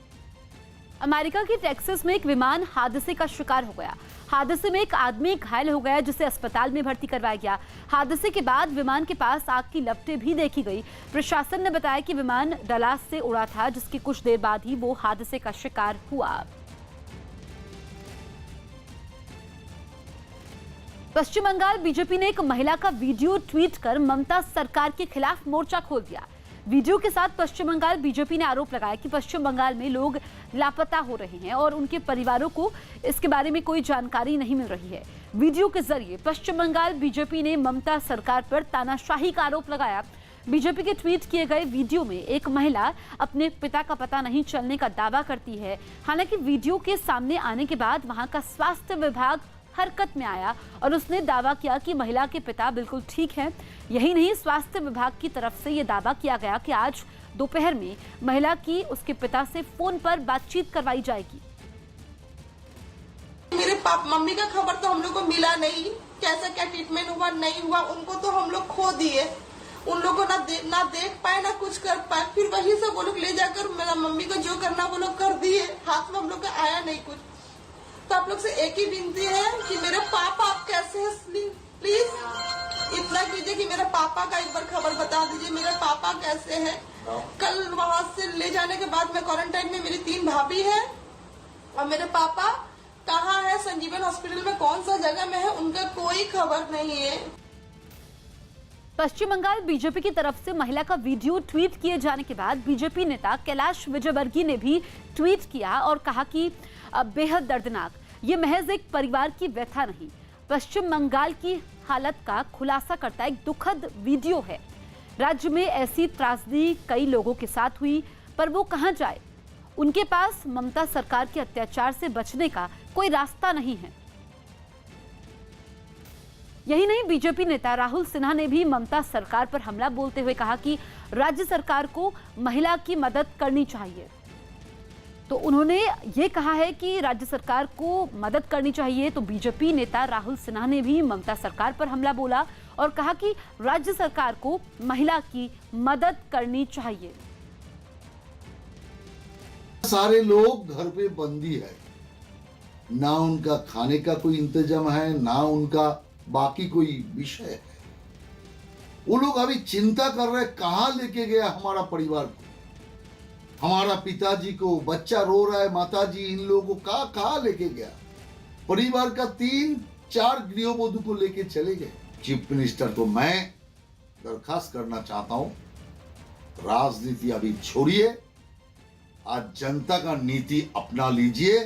अमेरिका के टेक्सास में एक विमान हादसे का शिकार हो गया। हादसे में एक आदमी घायल हो गया, जिसे अस्पताल में भर्ती करवाया गया। हादसे के बाद विमान के पास आग की लपटें भी देखी गई। प्रशासन ने बताया कि विमान डलास से उड़ा था, जिसकी कुछ देर बाद ही वो हादसे का शिकार हुआ। पश्चिम बंगाल बीजेपी ने एक महिला का वीडियो ट्वीट कर ममता सरकार के खिलाफ मोर्चा खोल दिया। वीडियो के साथ पश्चिम बंगाल बीजेपी ने आरोप लगाया कि पश्चिम बंगाल में लोग लापता हो रहे हैं और उनके परिवारों को इसके बारे में कोई जानकारी नहीं मिल रही है। वीडियो के जरिए पश्चिम बंगाल बीजेपी ने ममता सरकार पर तानाशाही का आरोप लगाया। बीजेपी के ट्वीट किए गए वीडियो में एक महिला अपने पिता का पता नहीं चलने का दावा करती है। हालांकि वीडियो के सामने आने के बाद वहां का स्वास्थ्य विभाग हरकत में आया और उसने दावा किया कि महिला के पिता बिल्कुल ठीक हैं। यही नहीं, स्वास्थ्य विभाग की तरफ से यह दावा किया गया कि आज दोपहर में महिला की उसके पिता से फोन पर बातचीत करवाई जाएगी। मेरे मम्मी का खबर तो हम लोग को मिला नहीं, कैसा क्या ट्रीटमेंट हुआ नहीं हुआ, उनको तो हम लोग खो दिए। उन लोगों को ना देख पाए ना कुछ कर पाए। फिर वही से वो लोग ले जाकर मेरा मम्मी को जो करना वो लोग कर दिए। हाथ में हम लोग का आया नहीं कुछ। तो आप लोग से एक ही विनती है कि मेरे पापा आप कैसे हैं, प्लीज इतना कीजिए कि मेरे पापा का एक बार खबर बता दीजिए, मेरे पापा कैसे हैं। कल वहां से ले जाने के बाद मैं क्वारंटाइन में, मेरी 3 भाभी है और मेरे पापा कहाँ है, संजीवन हॉस्पिटल में कौन सा जगह में है, उनका कोई खबर नहीं है। पश्चिम बंगाल बीजेपी की तरफ से महिला का वीडियो ट्वीट किए जाने के बाद बीजेपी नेता कैलाश विजयवर्गीय ने भी ट्वीट किया और कहा कि बेहद दर्दनाक, ये महज एक परिवार की व्यथा नहीं, पश्चिम बंगाल की हालत का खुलासा करता एक दुखद वीडियो है। राज्य में ऐसी त्रासदी कई लोगों के साथ हुई, पर वो कहां जाए। उनके पास ममता सरकार के अत्याचार से बचने का कोई रास्ता नहीं है। यही नहीं, बीजेपी नेता राहुल सिन्हा ने भी ममता सरकार पर हमला बोलते हुए कहा कि राज्य सरकार को महिला की मदद करनी चाहिए। तो उन्होंने ये कहा है कि राज्य सरकार को मदद करनी चाहिए। तो बीजेपी नेता राहुल सिन्हा ने भी ममता सरकार पर हमला बोला और कहा कि राज्य सरकार को महिला की मदद करनी चाहिए। सारे लोग घर पे बंदी है, ना उनका खाने का कोई इंतजाम है, ना उनका बाकी कोई विषय है। वो लोग अभी चिंता कर रहे कहां लेके गया हमारा परिवार को, हमारा पिताजी को। बच्चा रो रहा है, माताजी इन लोगों को कहां लेके गया। परिवार का 3-4 गृहबधू को लेके चले गए। चीफ मिनिस्टर को मैं दरखास्त करना चाहता हूं, राजनीति अभी छोड़िए, आज जनता का नीति अपना लीजिए।